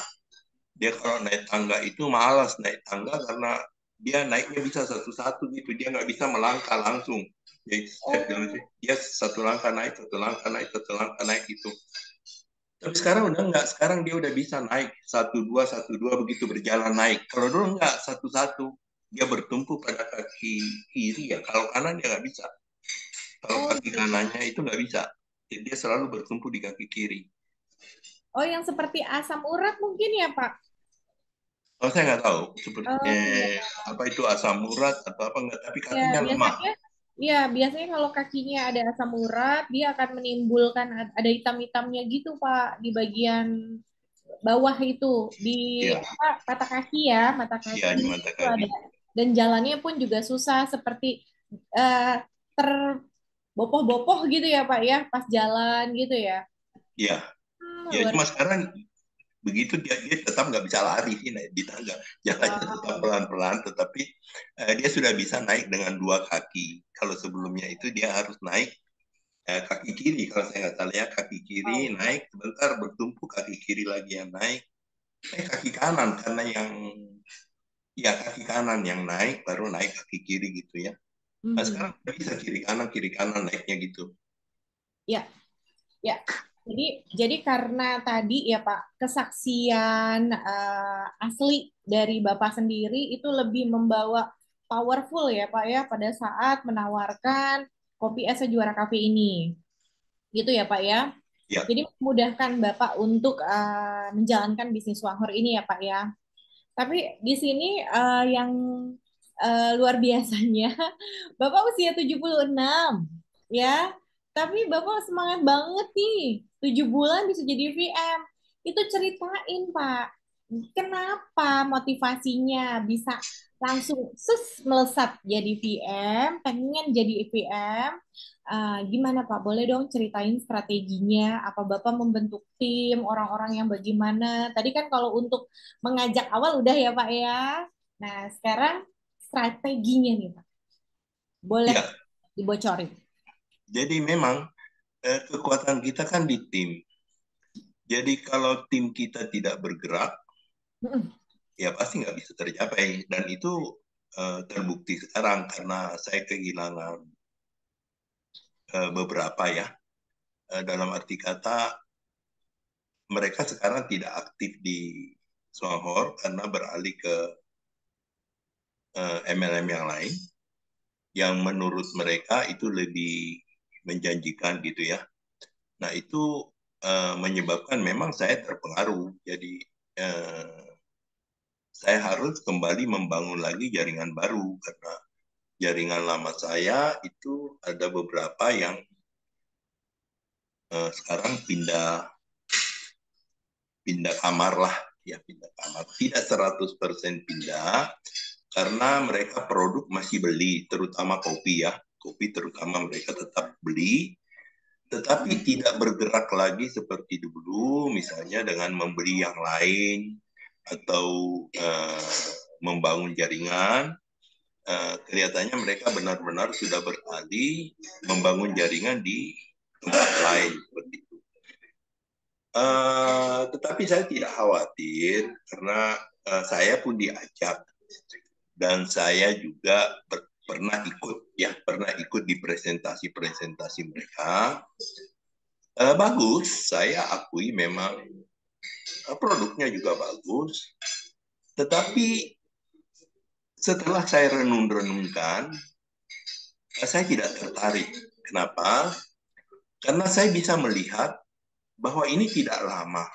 B: Dia kalau naik tangga itu malas naik tangga karena dia naiknya bisa satu-satu gitu. Dia nggak bisa melangkah langsung. Jadi step dulu
A: Oh,
B: sih. Dia satu langkah naik, satu langkah naik, satu langkah naik gitu. Tapi sekarang udah nggak. Sekarang dia udah bisa naik satu dua begitu berjalan naik. Kalau dulu nggak satu-satu. Dia bertumpu pada kaki kiri ya. Kalau kanan dia nggak bisa. Kalau
A: oh
B: kaki
A: gitu.
B: kanannya itu nggak bisa. Jadi dia selalu bertumpu di kaki kiri.
A: Oh yang seperti asam urat mungkin ya Pak?
B: Oh, saya nggak tahu seperti
A: Oh iya.
B: apa itu asam urat atau apa enggak, tapi
A: Ya
B: kakinya lemah.
A: biasanya, ya biasanya kalau kakinya ada asam urat, dia akan menimbulkan ada hitam-hitamnya gitu Pak di bagian bawah itu di
B: Iya,
A: apa mata kaki ya, mata
B: iya
A: kaki
B: di mata
A: itu
B: kaki.
A: ada dan jalannya pun juga susah seperti eh, terbopoh-bopoh gitu ya Pak ya pas jalan gitu ya.
B: Iya, ya
A: Luar
B: cuma
A: biasa.
B: sekarang begitu dia tetap nggak bisa lari sih naik di tangga. Jalannya tetap
A: Wow.
B: pelan-pelan, tetapi dia sudah bisa naik dengan dua kaki. Kalau sebelumnya itu dia harus naik kaki kiri, kalau saya nggak salah ya kaki kiri
A: Wow.
B: naik sebentar bertumpu kaki kiri lagi yang naik. Kaki kanan karena yang ya kaki kanan yang naik baru naik kaki kiri gitu ya. Nah,
A: Mhm.
B: sekarang bisa kiri kanan naiknya gitu.
A: Ya, ya. Jadi, jadi karena tadi ya Pak, kesaksian asli dari Bapak sendiri itu lebih membawa powerful ya Pak ya pada saat menawarkan kopi es sejuara kafe ini. Gitu ya Pak ya.
B: Ya,
A: Jadi memudahkan Bapak untuk menjalankan bisnis Wanghor ini ya Pak ya. Tapi di sini yang luar biasanya, Bapak usia 76 ya. Tapi Bapak semangat banget nih. 7 bulan bisa jadi VM. Itu ceritain, Pak. Kenapa motivasinya bisa langsung melesat jadi VM, pengen jadi VM. Gimana Pak? Boleh dong ceritain strateginya. Apa Bapak membentuk tim, orang-orang yang bagaimana? Tadi kan kalau untuk mengajak awal udah ya Pak ya. Nah, sekarang strateginya nih Pak. Boleh
B: ya.
A: dibocorin.
B: Jadi memang kekuatan kita kan di tim. Jadi kalau tim kita tidak bergerak,
A: Mm-mm.
B: ya pasti nggak bisa tercapai. Dan itu terbukti sekarang karena saya kehilangan beberapa ya. Dalam arti kata mereka sekarang tidak aktif di Songhor karena beralih ke MLM yang lain, yang menurut mereka itu lebih menjanjikan gitu ya. Nah itu menyebabkan memang saya terpengaruh. Jadi eh, saya harus kembali membangun lagi jaringan baru karena jaringan lama saya itu ada beberapa yang sekarang pindah pindah kamar lah ya pindah kamar. Tidak 100% pindah karena mereka produk masih beli, terutama kopi ya. Kopi terutama mereka tetap beli, tetapi tidak bergerak lagi seperti dulu, misalnya dengan membeli yang lain atau membangun jaringan. Kelihatannya mereka benar-benar sudah beralih membangun jaringan di tempat lain seperti itu. Tetapi saya tidak khawatir karena saya pun diajak dan saya juga pernah ikut di presentasi-presentasi mereka. Bagus, saya akui memang produknya juga bagus, tetapi setelah saya renung-renungkan, saya tidak tertarik. Kenapa? Karena saya bisa melihat bahwa ini tidak lama.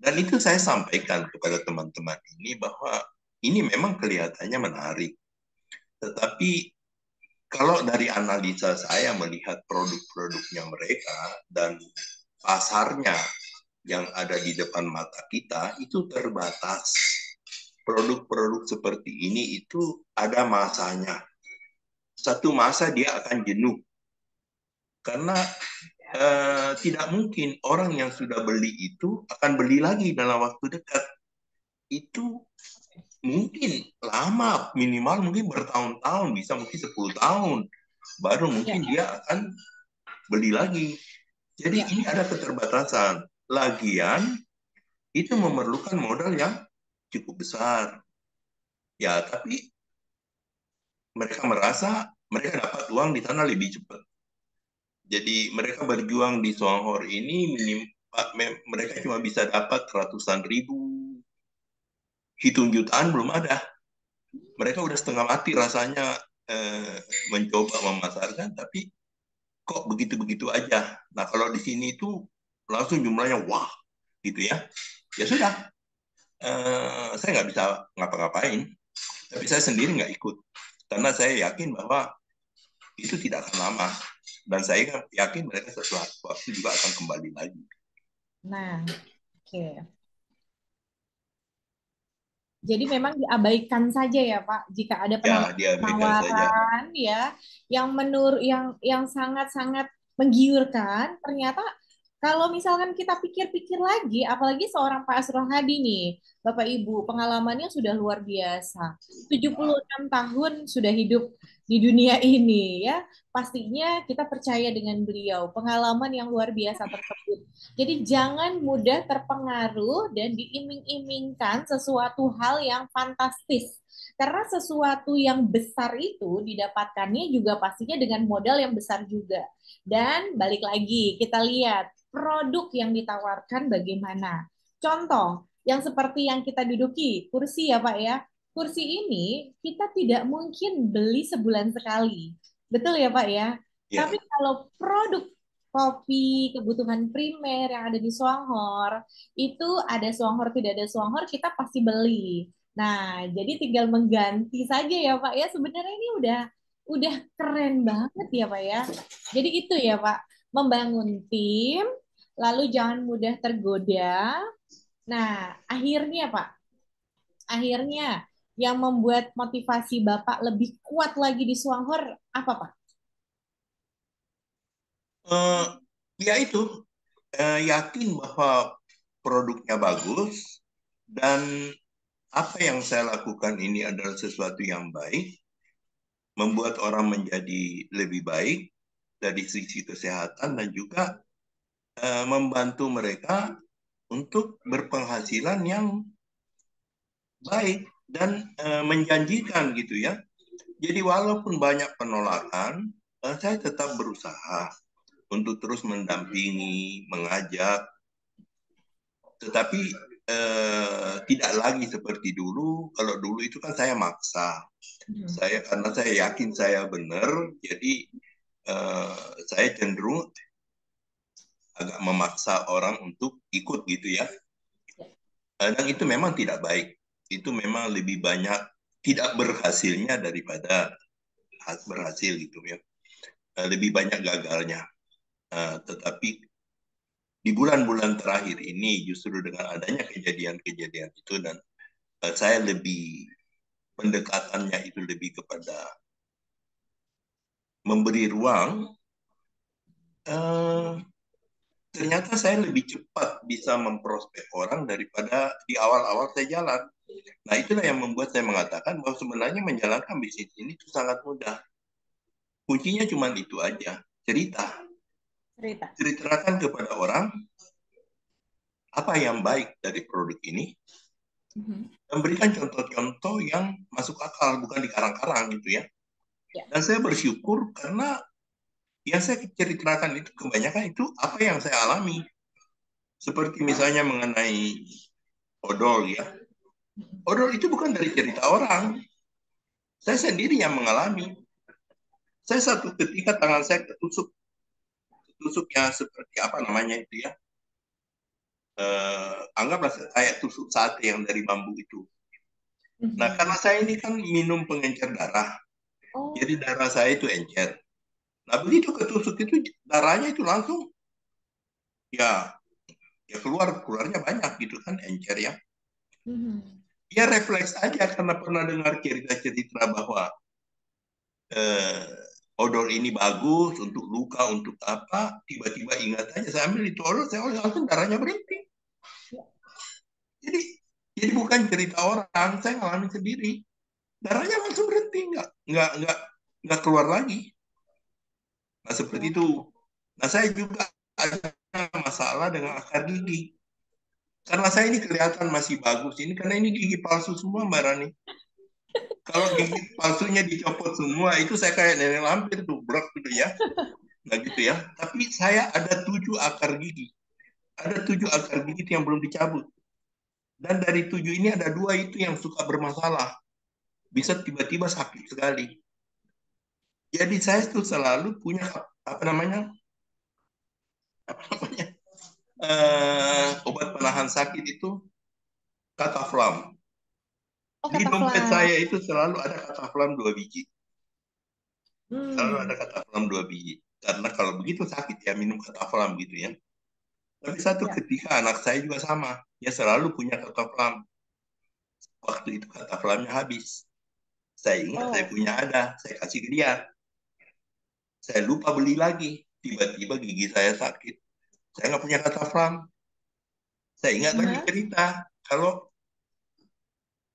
B: Dan itu saya sampaikan kepada teman-teman ini bahwa ini memang kelihatannya menarik. Tetapi kalau dari analisa saya melihat produk-produknya mereka dan pasarnya yang ada di depan mata kita itu terbatas. Produk-produk seperti ini itu ada masanya. Satu masa dia akan jenuh karena tidak mungkin orang yang sudah beli itu akan beli lagi dalam waktu dekat. Itu mungkin lama, minimal mungkin bertahun-tahun, bisa mungkin 10 tahun, baru
A: Ya,
B: mungkin dia akan beli lagi. Jadi
A: ya.
B: ini ada keterbatasan. Lagian itu memerlukan modal yang cukup besar. Ya, tapi mereka merasa mereka dapat uang di sana lebih cepat. Jadi mereka berjuang di Songhor ini mereka cuma bisa dapat ratusan ribu, hitung jutaan belum ada. Mereka udah setengah mati rasanya mencoba memasarkan, tapi kok begitu-begitu aja. Nah kalau di sini itu langsung jumlahnya wah gitu ya. Ya sudah, saya nggak bisa ngapa-ngapain, tapi saya sendiri nggak ikut karena saya yakin bahwa itu tidak akan lama dan saya yakin mereka setelah waktu juga akan kembali lagi.
A: Nah, oke. Jadi memang diabaikan saja ya Pak, jika ada
B: Ya, diabaikan saja.
A: penawaran ya yang yang sangat-sangat menggiurkan, ternyata kalau misalkan kita pikir-pikir lagi, apalagi seorang Pak Asrul Hadi nih, Bapak Ibu, pengalamannya sudah luar biasa. 76 tahun sudah hidup di dunia ini ya. Pastinya kita percaya dengan beliau, pengalaman yang luar biasa tersebut. Jadi jangan mudah terpengaruh dan diiming-imingkan sesuatu hal yang fantastis. Karena sesuatu yang besar itu didapatkannya juga pastinya dengan modal yang besar juga. Dan balik lagi, kita lihat produk yang ditawarkan bagaimana. Contoh, yang seperti yang kita duduki, kursi ya Pak ya. Kursi ini kita tidak mungkin beli sebulan sekali. Betul ya Pak ya? Tapi
B: Ya,
A: kalau produk kopi, kebutuhan primer yang ada di Songhor, itu ada Songhor, tidak ada Songhor, kita pasti beli. Nah, jadi tinggal mengganti saja ya Pak ya. Sebenarnya ini udah keren banget ya Pak ya. Jadi itu ya Pak, membangun tim, lalu jangan mudah tergoda. Nah, akhirnya Pak, akhirnya yang membuat motivasi Bapak lebih kuat lagi di Songhor apa Pak?
B: eh, ya itu yakin bahwa produknya bagus dan apa yang saya lakukan ini adalah sesuatu yang baik, membuat orang menjadi lebih baik dari sisi kesehatan dan juga membantu mereka untuk berpenghasilan yang baik dan menjanjikan gitu ya. Jadi walaupun banyak penolakan, saya tetap berusaha untuk terus mendampingi, mengajak, tetapi tidak lagi seperti dulu. Kalau dulu itu kan saya maksa,
A: Hmm.
B: saya karena saya yakin saya benar, jadi saya cenderung agak memaksa orang untuk ikut gitu ya. Dan itu memang tidak baik. Itu memang lebih banyak tidak berhasilnya daripada berhasil gitu ya. Lebih banyak gagalnya. Tetapi di bulan-bulan terakhir ini justru dengan adanya kejadian-kejadian itu dan saya lebih pendekatannya itu lebih kepada memberi ruang. eh, Ternyata saya lebih cepat bisa memprospek orang daripada di awal-awal saya jalan. Nah itulah yang membuat saya mengatakan bahwa sebenarnya menjalankan bisnis ini itu sangat mudah. Kuncinya cuma itu aja, cerita.
A: Cerita.
B: Ceritakan kepada orang apa yang baik dari produk ini
A: Mhm.
B: dan berikan contoh-contoh yang masuk akal, bukan di karang-karang gitu ya.
A: Ya.
B: Dan saya bersyukur karena yang saya ceritakan itu kebanyakan itu apa yang saya alami. Seperti misalnya mengenai odol ya. Odol itu bukan dari cerita orang. Saya sendiri yang mengalami. Saya satu ketika tangan saya ketusuk, tusuknya seperti apa namanya itu ya. Anggaplah kayak tusuk sate yang dari bambu itu. Nah,
A: Mhm.
B: karena saya ini kan minum pengencer darah,
A: Oh.
B: jadi darah saya itu encer. Nah, begitu ketusuk itu darahnya itu langsung ya ya keluarnya banyak gitu kan encer ya.
A: Mhm.
B: Ya refleks aja karena pernah dengar cerita-cerita bahwa eh, odol ini bagus untuk luka untuk apa, tiba-tiba ingat aja saya ambil itu odol, saya langsung darahnya berhenti.
A: Ya.
B: Jadi Jadi bukan cerita orang, saya ngalamin sendiri. Darahnya langsung berhenti, nggak keluar lagi. Nah seperti
A: Wah,
B: itu. Nah saya juga ada masalah dengan akar gigi. Karena saya ini kelihatan masih bagus ini karena ini gigi palsu semua Mbak Rani. Kalau gigi palsunya dicopot semua itu saya kayak nenek lampir tuh, brok gitu ya. Nah gitu ya. Tapi saya ada 7 akar gigi. Ada 7 akar gigi yang belum dicabut. Dan dari 7 ini ada 2 itu yang suka bermasalah. Bisa tiba-tiba sakit sekali. Jadi saya tuh selalu punya apa namanya, apa namanya obat penahan sakit itu Cataflam.
A: oh
B: Di
A: kata
B: dompet
A: Fla.
B: saya itu selalu ada Cataflam 2 biji. Selalu ada
A: Hmm,
B: Cataflam 2 biji. Karena kalau begitu sakit ya minum Cataflam gitu ya. Tapi satu
A: ya.
B: ketika anak saya juga sama. Dia selalu punya Cataflam. Waktu itu Cataflamnya habis. Saya ingat saya
A: Oh,
B: punya ada. Saya kasih ke dia. Saya lupa beli lagi. Tiba-tiba gigi saya sakit. Saya nggak punya Cataflam. Saya ingat lagi
A: aha.
B: cerita. Kalau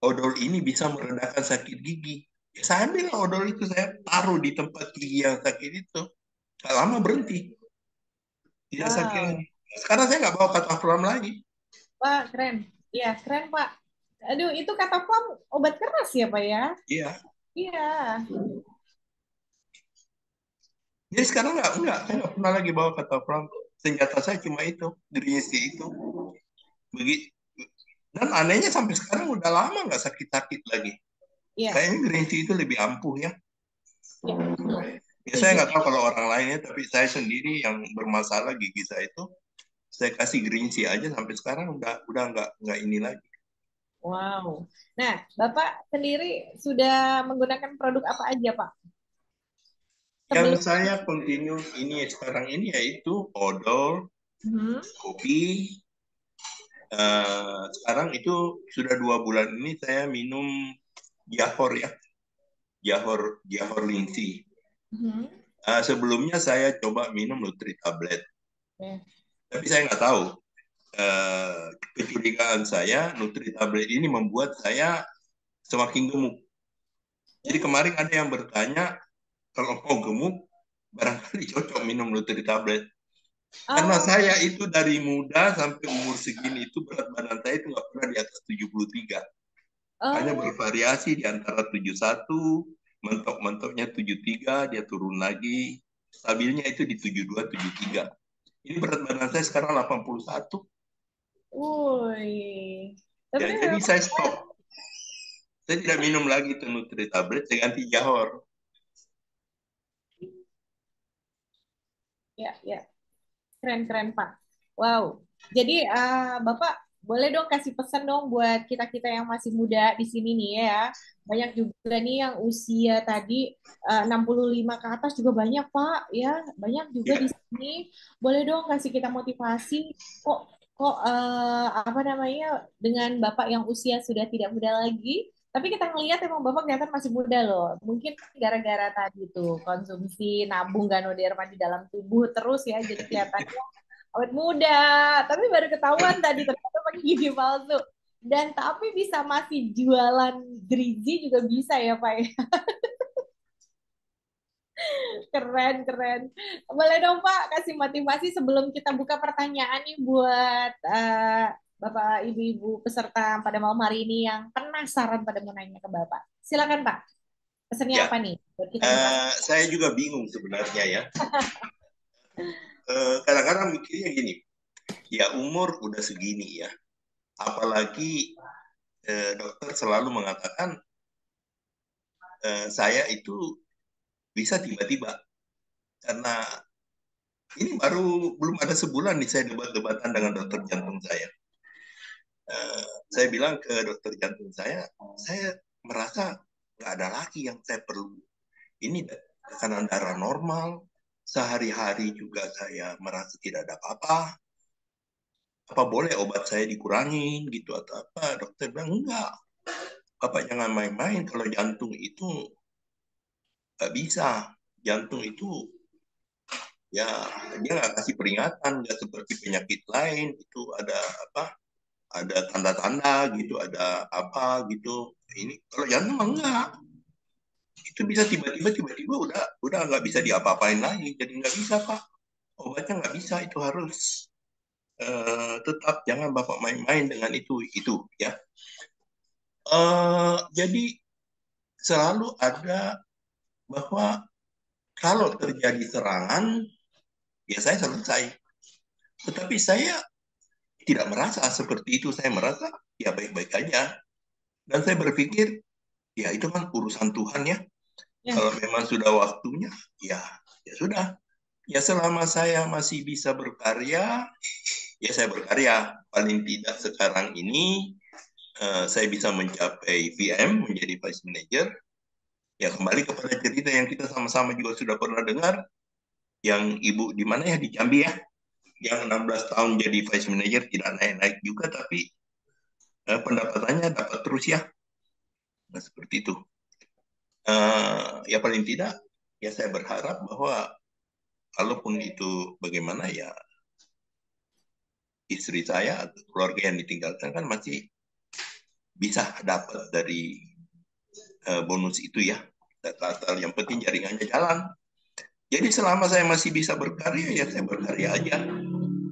B: odol ini bisa meredakan sakit gigi. Ya, saya ambil odol itu, saya taruh di tempat gigi yang sakit itu. Gak lama berhenti, tidak sakit
A: Wow,
B: lagi. Sekarang saya nggak bawa kataflam lagi.
A: Pak, keren. Iya, keren, Pak. Aduh, itu kata Fla obat keras ya, Pak ya?
B: Iya.
A: Iya.
B: Jadi sekarang nggak, saya nggak pernah lagi bawa kataflam. Senjata saya cuma itu, Greensi itu. Begitu. Dan anehnya sampai sekarang udah lama nggak sakit-sakit lagi.
A: Iya,
B: Kayaknya Greensi itu lebih ampuh ya.
A: iya,
B: Ya saya
A: setuju.
B: nggak tahu kalau orang lainnya, tapi saya sendiri yang bermasalah gigi saya itu, saya kasih Greensi aja sampai sekarang udah nggak ini lagi.
A: Wow. Nah, Bapak sendiri sudah menggunakan produk apa aja, Pak?
B: Yang
A: Sebelum
B: saya continue ini sekarang ini yaitu odol,
A: hmm,
B: kopi. Sekarang itu sudah 2 bulan ini saya minum Jahor ya, Jahor Lindsay.
A: hmm,
B: Sebelumnya saya coba minum Nutri Tablet,
A: ya.
B: tapi saya nggak tahu. Kecurigaan saya, Nutri Tablet ini membuat saya semakin gemuk. Jadi
A: Hmm.
B: kemarin ada yang bertanya, kalau mau gemuk, barangkali cocok minum Nutri Tablet. Karena
A: Oh,
B: saya itu dari muda sampai umur segini itu berat badan saya itu nggak pernah di atas 73. Hanya
A: oh,
B: bervariasi di antara 71, mentok-mentoknya 73, dia turun lagi. Stabilnya itu di 72, 73. Ini berat badan saya sekarang 81.
A: woi.
B: Ya,
A: Tapi
B: jadi
A: memang
B: saya stop. Saya tidak minum lagi itu Nutri tablet, saya ganti Jahor.
A: ya, ya, keren-keren, Pak. Wow. Jadi Bapak boleh dong kasih pesan dong buat kita-kita yang masih muda di sini nih ya. Banyak juga nih yang usia tadi 65 ke atas juga banyak, Pak, ya. Banyak juga
B: Ya,
A: di sini. Boleh dong kasih kita motivasi kok kok apa namanya dengan Bapak yang usia sudah tidak muda lagi, tapi kita ngelihat emang Bapak kelihatan masih muda loh. Mungkin gara-gara tadi tuh konsumsi nabung Ganoderma di dalam tubuh terus ya, jadi kelihatan awet muda, tapi baru ketahuan tadi ternyata pakai gigi palsu. Dan tapi bisa masih jualan Grizi juga bisa ya Pak ya. Keren, keren. Boleh dong Pak kasih motivasi sebelum kita buka pertanyaan nih buat Bapak Ibu-Ibu peserta pada malam hari ini yang penasaran pada mau nanya ke Bapak. Silakan Pak, pesannya
B: ya.
A: apa nih buat kita-kita?
B: Saya juga bingung sebenarnya ya. Kadang-kadang mikirnya gini, ya umur udah segini ya. Apalagi dokter selalu mengatakan saya itu bisa tiba-tiba karena ini baru belum ada sebulan nih saya debat-debatan dengan dokter jantung saya. Saya bilang ke dokter jantung saya merasa nggak ada lagi yang saya perlu. Ini tekanan darah normal, sehari-hari juga saya merasa tidak ada apa-apa. Apa boleh obat saya dikurangin gitu atau apa? Dokter bilang enggak. Bapak jangan main-main kalau jantung itu nggak bisa. Jantung itu ya dia nggak kasih peringatan, nggak seperti penyakit lain itu ada apa ada tanda-tanda gitu, ada apa gitu. Ini kalau jantung mah enggak. Itu bisa tiba-tiba udah nggak bisa diapa-apain lagi. Jadi nggak bisa Pak. Obatnya nggak bisa. Itu harus tetap jangan Bapak main-main dengan itu ya. Jadi selalu ada bahwa kalau terjadi serangan ya saya selesai. Tetapi saya tidak merasa seperti itu. Saya merasa ya baik-baik aja. Dan saya berpikir ya itu kan urusan Tuhan ya.
A: Ya.
B: Kalau memang sudah waktunya, ya ya sudah. Ya selama saya masih bisa berkarya, ya saya berkarya. Paling tidak sekarang ini saya bisa mencapai VM, menjadi Vice Manager. Ya kembali kepada cerita yang kita sama-sama juga sudah pernah dengar, yang ibu di mana ya, di Jambi ya, yang 16 tahun jadi Vice Manager tidak naik-naik juga, tapi pendapatannya dapat terus ya. Nah seperti itu. Ya paling tidak, ya saya berharap bahwa kalaupun itu bagaimana ya, istri saya atau keluarga yang ditinggalkan kan masih bisa dapat dari bonus itu ya. Asal yang penting jaringannya jalan. Jadi selama saya masih bisa berkarya, ya saya berkarya aja.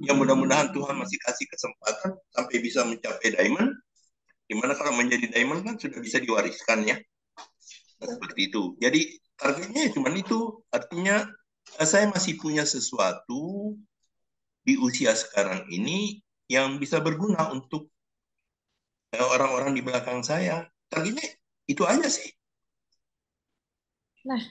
B: Ya mudah-mudahan Tuhan masih kasih kesempatan sampai bisa mencapai diamond. Dimana kalau menjadi diamond kan sudah bisa diwariskan ya. Nah, seperti itu. Jadi targetnya cuma itu. Artinya saya masih punya sesuatu di usia sekarang ini yang bisa berguna untuk orang-orang di belakang saya. Targetnya itu aja sih.
A: Nah,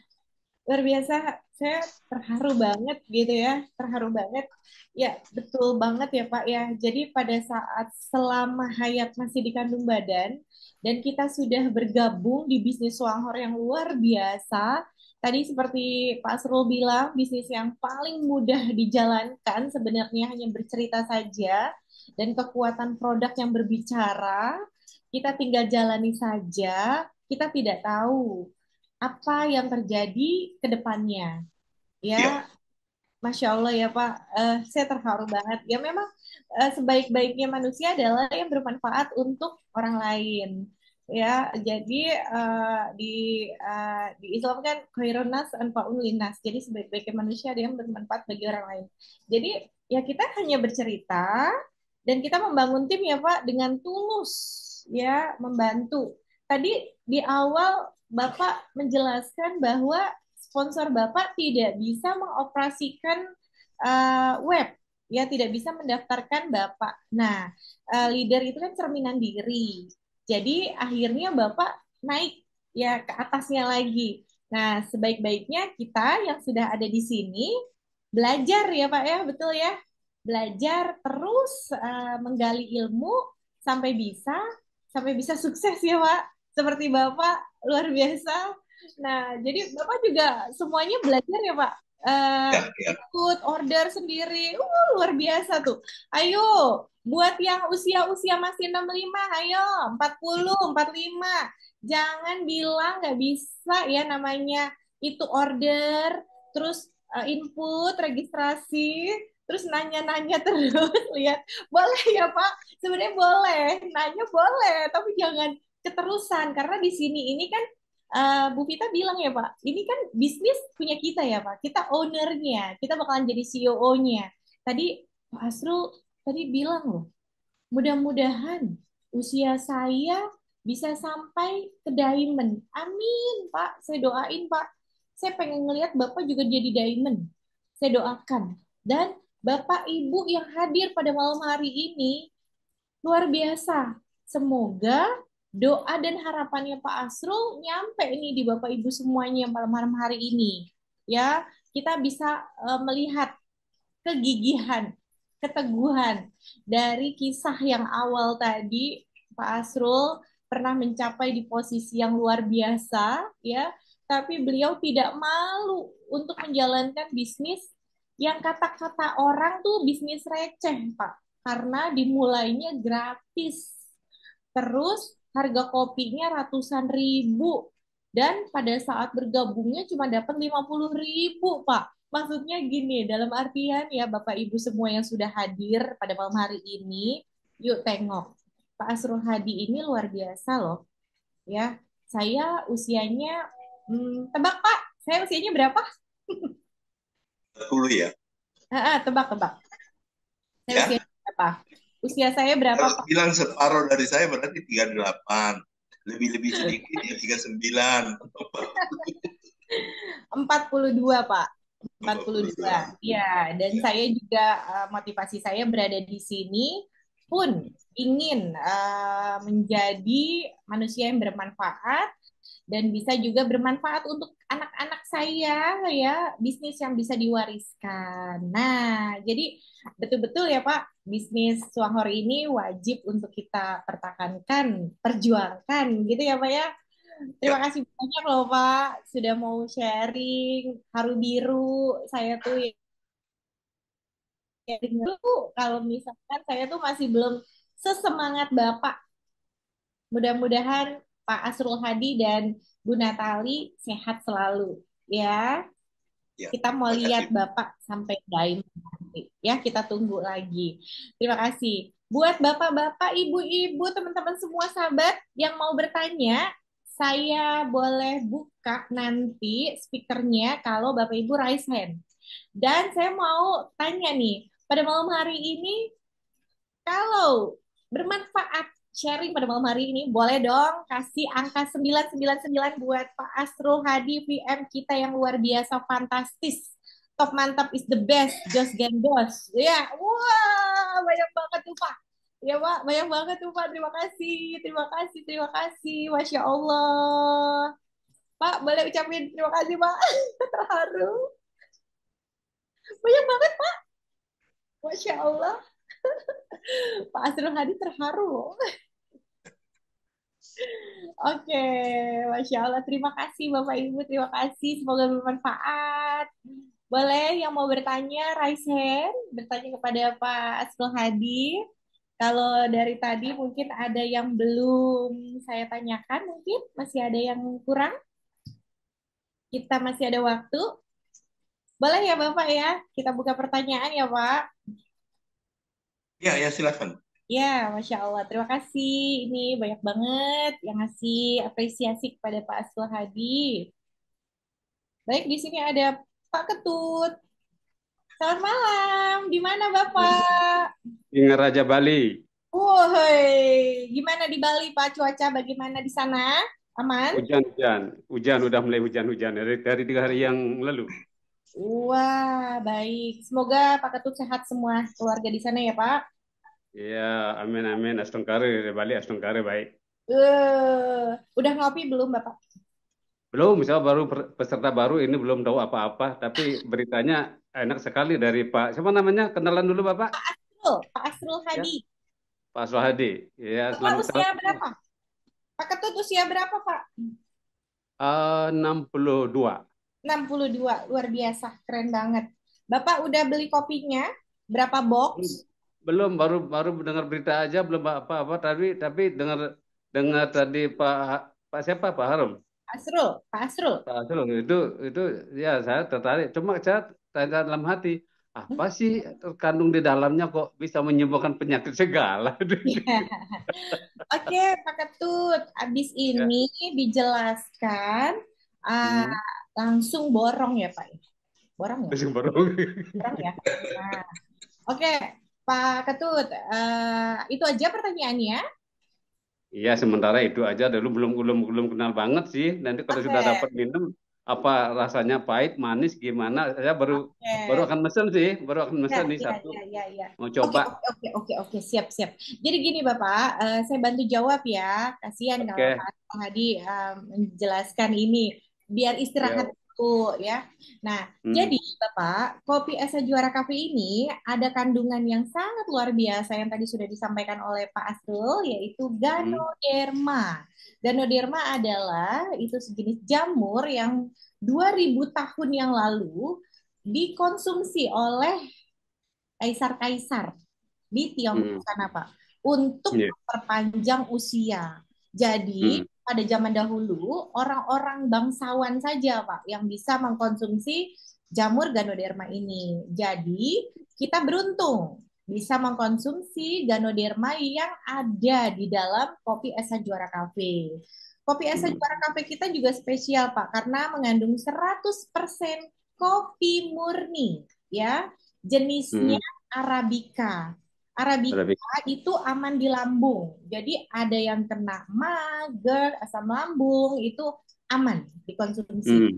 A: luar biasa. Saya terharu banget gitu ya, terharu banget. Ya, betul banget ya Pak ya. Jadi pada saat selama hayat masih dikandung badan dan kita sudah bergabung di bisnis Wanghor yang luar biasa. Tadi seperti Pak Asrul bilang, bisnis yang paling mudah dijalankan sebenarnya hanya bercerita saja dan kekuatan produk yang berbicara. Kita tinggal jalani saja, kita tidak tahu apa yang terjadi ke depannya.
B: Ya,
A: Ya, Masya Allah ya Pak, saya terharu banget. Ya memang sebaik-baiknya manusia adalah yang bermanfaat untuk orang lain. Ya, jadi di Islam kan khairun nas anfa'un linnas. Jadi sebaik-baiknya manusia ada yang bermanfaat bagi orang lain. Jadi ya kita hanya bercerita dan kita membangun tim ya Pak dengan tulus ya membantu. Tadi di awal Bapak menjelaskan bahwa sponsor Bapak tidak bisa mengoperasikan web, ya tidak bisa mendaftarkan Bapak. Nah, leader itu kan cerminan diri. Jadi akhirnya Bapak naik ya ke atasnya lagi. Nah, sebaik-baiknya kita yang sudah ada di sini belajar ya Pak ya, betul ya. Belajar terus menggali ilmu sampai bisa sukses ya Pak. Seperti Bapak luar biasa. Nah, jadi Bapak juga semuanya belajar ya, Pak?
B: ya, ya.
A: Ikut order sendiri. Luar biasa tuh. Ayo, buat yang usia-usia masih 65, ayo 40, 45. Jangan bilang nggak bisa ya namanya itu order, terus input, registrasi, terus nanya-nanya terus, lihat. Boleh ya, Pak? Sebenarnya boleh. Nanya boleh, tapi jangan keterusan. Karena di sini ini kan Bu Vita bilang ya Pak, ini kan bisnis punya kita ya Pak, kita ownernya, kita bakalan jadi CEO-nya. Tadi Pak Asrul tadi bilang loh, mudah-mudahan usia saya bisa sampai ke diamond. Amin Pak, saya doain Pak. Saya pengen ngelihat Bapak juga jadi diamond. Saya doakan. Dan Bapak Ibu yang hadir pada malam hari ini, luar biasa. Semoga doa dan harapannya Pak Asrul nyampe ini di Bapak Ibu semuanya malam hari ini. Ya, kita bisa melihat kegigihan, keteguhan dari kisah yang awal tadi Pak Asrul pernah mencapai di posisi yang luar biasa ya, tapi beliau tidak malu untuk menjalankan bisnis yang kata-kata orang tuh bisnis receh, Pak. Karena dimulainya gratis. Terus harga kopinya ratusan ribu. Dan pada saat bergabungnya cuma dapat 50.000, Pak. Maksudnya gini, dalam artian ya Bapak Ibu semua yang sudah hadir pada malam hari ini, yuk tengok. Pak Asrul Hadi ini luar biasa loh. Ya, saya usianya, tebak Pak, saya usianya berapa?
B: 40 ya.
A: Tebak-tebak. Saya
B: Ya,
A: usianya berapa? Usia saya berapa
B: kalau
A: Pak?
B: bilang separuh dari saya berarti 38. Lebih-lebih sedikit ya 39.
A: 42 Pak. 42.
B: 42.
A: Ya, dan
B: Ya,
A: saya juga motivasi saya berada di sini pun ingin menjadi manusia yang bermanfaat dan bisa juga bermanfaat untuk anak-anak saya ya, bisnis yang bisa diwariskan. Nah, jadi betul-betul ya Pak, bisnis Suanghor ini wajib untuk kita pertahankan, perjuangkan gitu ya Pak ya.
B: ya,
A: Terima kasih banyak loh Pak sudah mau sharing Haru Biru. Saya tuh ya dulu kalau misalkan saya tuh masih belum sesemangat Bapak. Mudah-mudahan Pak Asrul Hadi dan Bu Natali sehat selalu ya.
B: ya.
A: Kita mau
B: Terima kasih.
A: lihat Bapak sampai diamond nanti. Ya, kita tunggu lagi. Terima kasih. Buat Bapak-bapak, Ibu-ibu, teman-teman semua sahabat yang mau bertanya, saya boleh buka nanti speakernya kalau Bapak Ibu raise hand. Dan saya mau tanya nih, pada malam hari ini kalau bermanfaat sharing pada malam hari ini, boleh dong kasih angka 999 buat Pak Asrul Hadi VM kita yang luar biasa fantastis. Top mantap is the best, Jos Gendos. Ya, wah, banyak banget tuh Pak. Ya Pak, banyak banget tuh Pak. Terima kasih, terima kasih, terima kasih. Masya Allah. Pak, boleh ucapin terima kasih Pak. Terharu. Banyak banget Pak. Masya Allah. Pak Asrul Hadi terharu. Oke, Masya Allah. Terima kasih Bapak Ibu, terima kasih. Semoga bermanfaat. Boleh yang mau bertanya, raise hand, bertanya kepada Pak Asrul Hadi. Kalau dari tadi mungkin ada yang belum saya tanyakan, mungkin masih ada yang kurang. Kita masih ada waktu. Boleh ya Bapak ya, kita buka pertanyaan ya Pak.
B: Ya, ya silakan.
A: Ya, Masya Allah. Terima kasih. Ini banyak banget yang ngasih apresiasi kepada Pak Asrul Hadi. Baik, di sini ada Pak Ketut. Selamat malam. Di mana Bapak?
C: Ingat Raja Bali.
A: Woi, gimana di Bali Pak? Cuaca bagaimana di sana? Aman?
C: Hujan-hujan. Hujan, udah mulai hujan-hujan dari 3 hari yang lalu.
A: Wah, baik. Semoga Pak Ketut sehat semua keluarga di sana ya Pak.
C: Ya, amin, amin. Astongkare, Bali, Astongkare, baik.
A: Udah ngopi belum Bapak?
C: Belum, misalnya baru peserta baru ini belum tahu apa-apa, tapi beritanya enak sekali dari Pak. Siapa namanya? Kenalan dulu, Bapak.
A: Pak Asrul
C: Ya,
A: Hadi.
C: Pak Sohadi. Ya,
A: Bapak
C: selamat
A: usia
C: tahun.
A: berapa? Pak Ketut usia berapa Pak?
C: 62.
A: 62. Luar biasa, keren banget. Bapak udah beli kopinya? Berapa
C: Belum,
A: box?
C: belum, baru baru dengar berita aja, belum apa-apa. Tapi dengar dengar tadi Pak siapa? Pak Harum.
A: Pak Asrul.
C: Pak Asrul itu ya saya tertarik. Cuma saya tanya dalam hati, apa sih terkandung di dalamnya kok bisa menyembuhkan penyakit segala?
A: Oke, Pak Ketut. Abis
C: Ya.
A: ini dijelaskan, ah,
C: Hmm,
A: langsung borong ya, Pak. Borong ya?
C: pusing baru.
A: Borong ya. Nah, oke, Pak Ketut. Itu aja pertanyaannya.
C: Iya, sementara itu aja dulu belum belum belum kenal banget sih. Nanti kalau sudah
A: Oke,
C: dapat minum apa rasanya pahit, manis gimana? Saya baru baru
A: oke.
C: akan mesen sih, baru akan
A: Ya,
C: mesen nih
A: ya,
C: satu
A: ya, ya, ya.
C: mau
A: Oke,
C: coba.
A: oke, oke, oke, oke, siap, siap. Jadi gini Bapak, saya bantu jawab ya. Kasihan kalau
C: Oke,
A: Pak Hadi menjelaskan ini, biar istirahat
C: ya.
A: dulu ya. Nah,
C: Hmm,
A: jadi Bapak, kopi Esa Juara Cafe ini ada kandungan yang sangat luar biasa yang tadi sudah disampaikan oleh Pak Asrul, yaitu
C: hmm,
A: Ganoderma. Ganoderma adalah itu sejenis jamur yang 2000 tahun yang lalu dikonsumsi oleh kaisar-kaisar di Tiongkok
C: hmm,
A: sana, Pak, untuk
C: ya.
A: memperpanjang usia. Jadi,
C: Hmm,
A: pada zaman dahulu, orang-orang bangsawan saja, Pak, yang bisa mengkonsumsi jamur Ganoderma ini. Jadi, kita beruntung. bisa mengkonsumsi Ganoderma yang ada di dalam kopi Esa Juara Cafe. Kopi Esa Juara Cafe kita juga spesial, Pak, karena mengandung 100% kopi murni, ya. Jenisnya Arabica. Arabica itu aman di lambung. Jadi ada yang kena mager, asam lambung, itu aman dikonsumsi.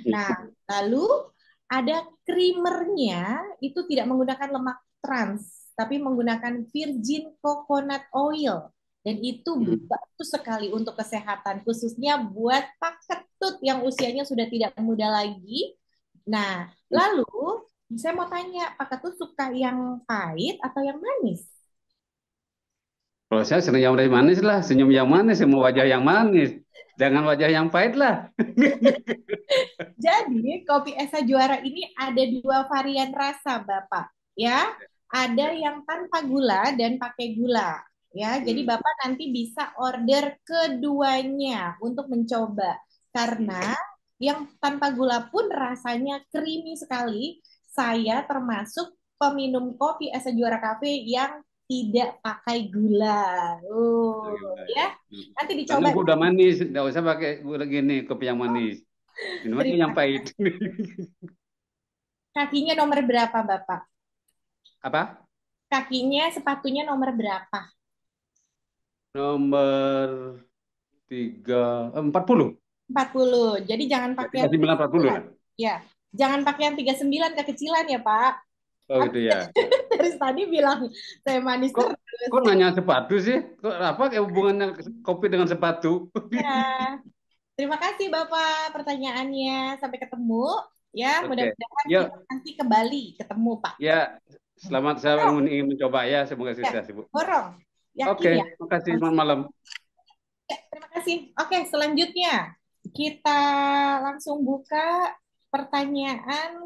A: Nah, lalu ada creamernya itu tidak menggunakan lemak trans, tapi menggunakan virgin coconut oil. Dan itu bagus sekali untuk kesehatan, khususnya buat Pak Ketut yang usianya sudah tidak muda lagi. Nah, lalu saya mau tanya, Pak Ketut suka yang pahit atau yang manis?
C: Kalau saya senang yang manis lah, senyum yang manis, semua wajah yang manis. Jangan wajah yang pahit lah.
A: Jadi, kopi Esa Juara ini ada 2 varian rasa, Bapak. Ya, ada yang tanpa gula dan pakai gula. Ya, jadi Bapak nanti bisa order keduanya untuk mencoba. Karena yang tanpa gula pun rasanya creamy sekali. Saya termasuk peminum kopi Esa Juara Cafe yang tidak pakai gula. Ya. Nanti
C: Karena
A: dicoba.
C: gue udah manis, nggak usah pakai gula gini, kopi yang manis. Minum aja yang pahit.
A: Kakinya nomor berapa, Bapak?
C: Apa?
A: Kakinya, sepatunya nomor berapa?
C: Nomor 40.
A: 40. Jadi jangan pakai yang
C: 39, 40 lah.
A: ya. Jangan pakai yang 39 kekecilan ya, Pak.
C: Oh gitu ya.
A: Dari tadi bilang saya manis
C: Kok nanya sepatu sih? Kok apa kayak hubungannya kopi dengan sepatu?
A: Ya. Terima kasih Bapak pertanyaannya. Sampai ketemu ya. Mudah-mudahan kita nanti ke Bali ketemu, Pak.
C: Ya, selamat saya ingin mencoba ya. Semoga sukses, Ibu.
A: Borong.
C: Oke, terima kasih. Selamat malam.
A: Terima kasih. Oke, selanjutnya kita langsung buka pertanyaan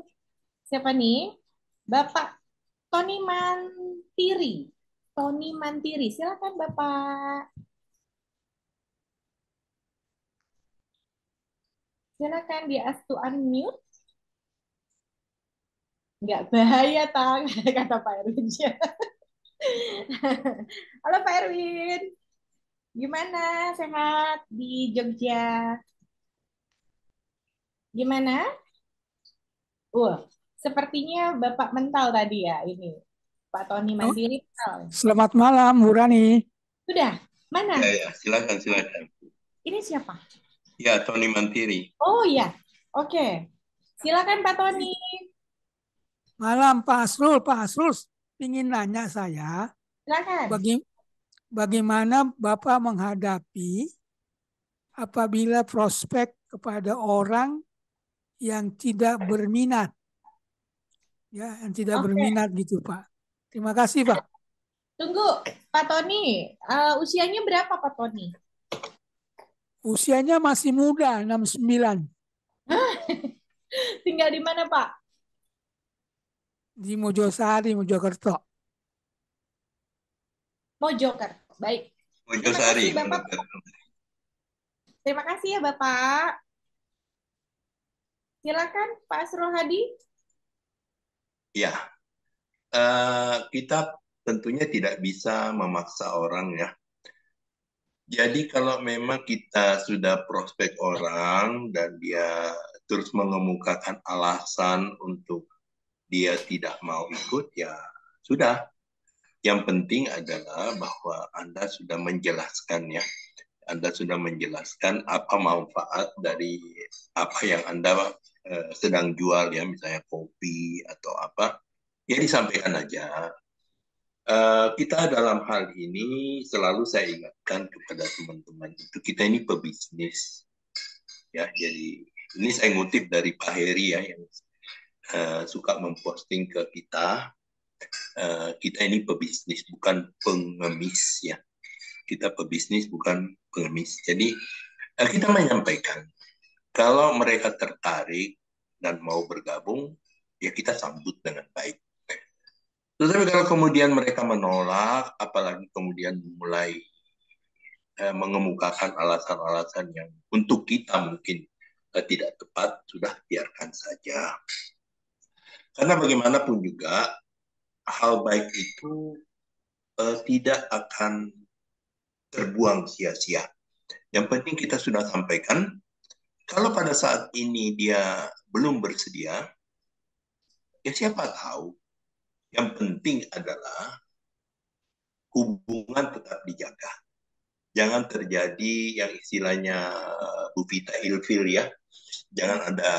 A: siapa nih? Bapak Tony Mantiri. Tony Mantiri, silakan Bapak. Silakan di ask to unmute. Nggak bahaya, Tang, kata Pak Erwin. Halo Pak Erwin. Gimana? Sehat di Jogja? Gimana? Sepertinya Bapak mental tadi ya ini. Pak Tony Mandiri mental.
D: Selamat malam, Bu Rani.
A: Sudah? Mana?
B: Ya, silakan.
A: Ini siapa?
B: Ya, Tony Mantiri.
A: Oh ya, oke. Silakan Pak Tony.
D: Malam Pak Asrul. Pak Asrul ingin nanya saya.
A: Silakan.
D: Bagaimana Bapak menghadapi apabila prospek kepada orang yang tidak berminat, ya, yang tidak berminat gitu, Pak. Terima kasih, Pak.
A: Tunggu, Pak Tony. Usianya berapa, Pak Tony?
D: Usianya masih muda, 69.
A: Tinggal di mana, Pak?
D: Di Mojosari, Mojokerto.
A: Mojokerto, baik.
B: Mojosari.
A: Terima kasih ya, Bapak. Silakan, Pak Asrul Hadi.
B: Ya, kita tentunya tidak bisa memaksa orang ya. Jadi kalau memang kita sudah prospek orang dan dia terus mengemukakan alasan untuk dia tidak mau ikut, ya sudah. Yang penting adalah bahwa Anda sudah menjelaskan ya. Anda sudah menjelaskan apa manfaat dari apa yang Anda sedang jual ya, misalnya kopi atau apa, ya disampaikan aja. Kita dalam hal ini selalu saya ingatkan kepada teman-teman itu kita ini pebisnis ya. Jadi ini saya ngutip dari Pak Heri ya yang suka memposting ke kita. Kita ini pebisnis bukan pengemis ya. Kita pebisnis bukan pengemis. Jadi kita menyampaikan kalau mereka tertarik dan mau bergabung ya kita sambut dengan baik. Tetapi kalau kemudian mereka menolak, apalagi kemudian mulai mengemukakan alasan-alasan yang untuk kita mungkin tidak tepat, sudah biarkan saja. Karena bagaimanapun juga hal baik itu tidak akan terbuang sia-sia. Yang penting kita sudah sampaikan, kalau pada saat ini dia belum bersedia, ya siapa tahu. Yang penting adalah hubungan tetap dijaga. Jangan terjadi yang istilahnya Bu Vita ilfil ya. Jangan ada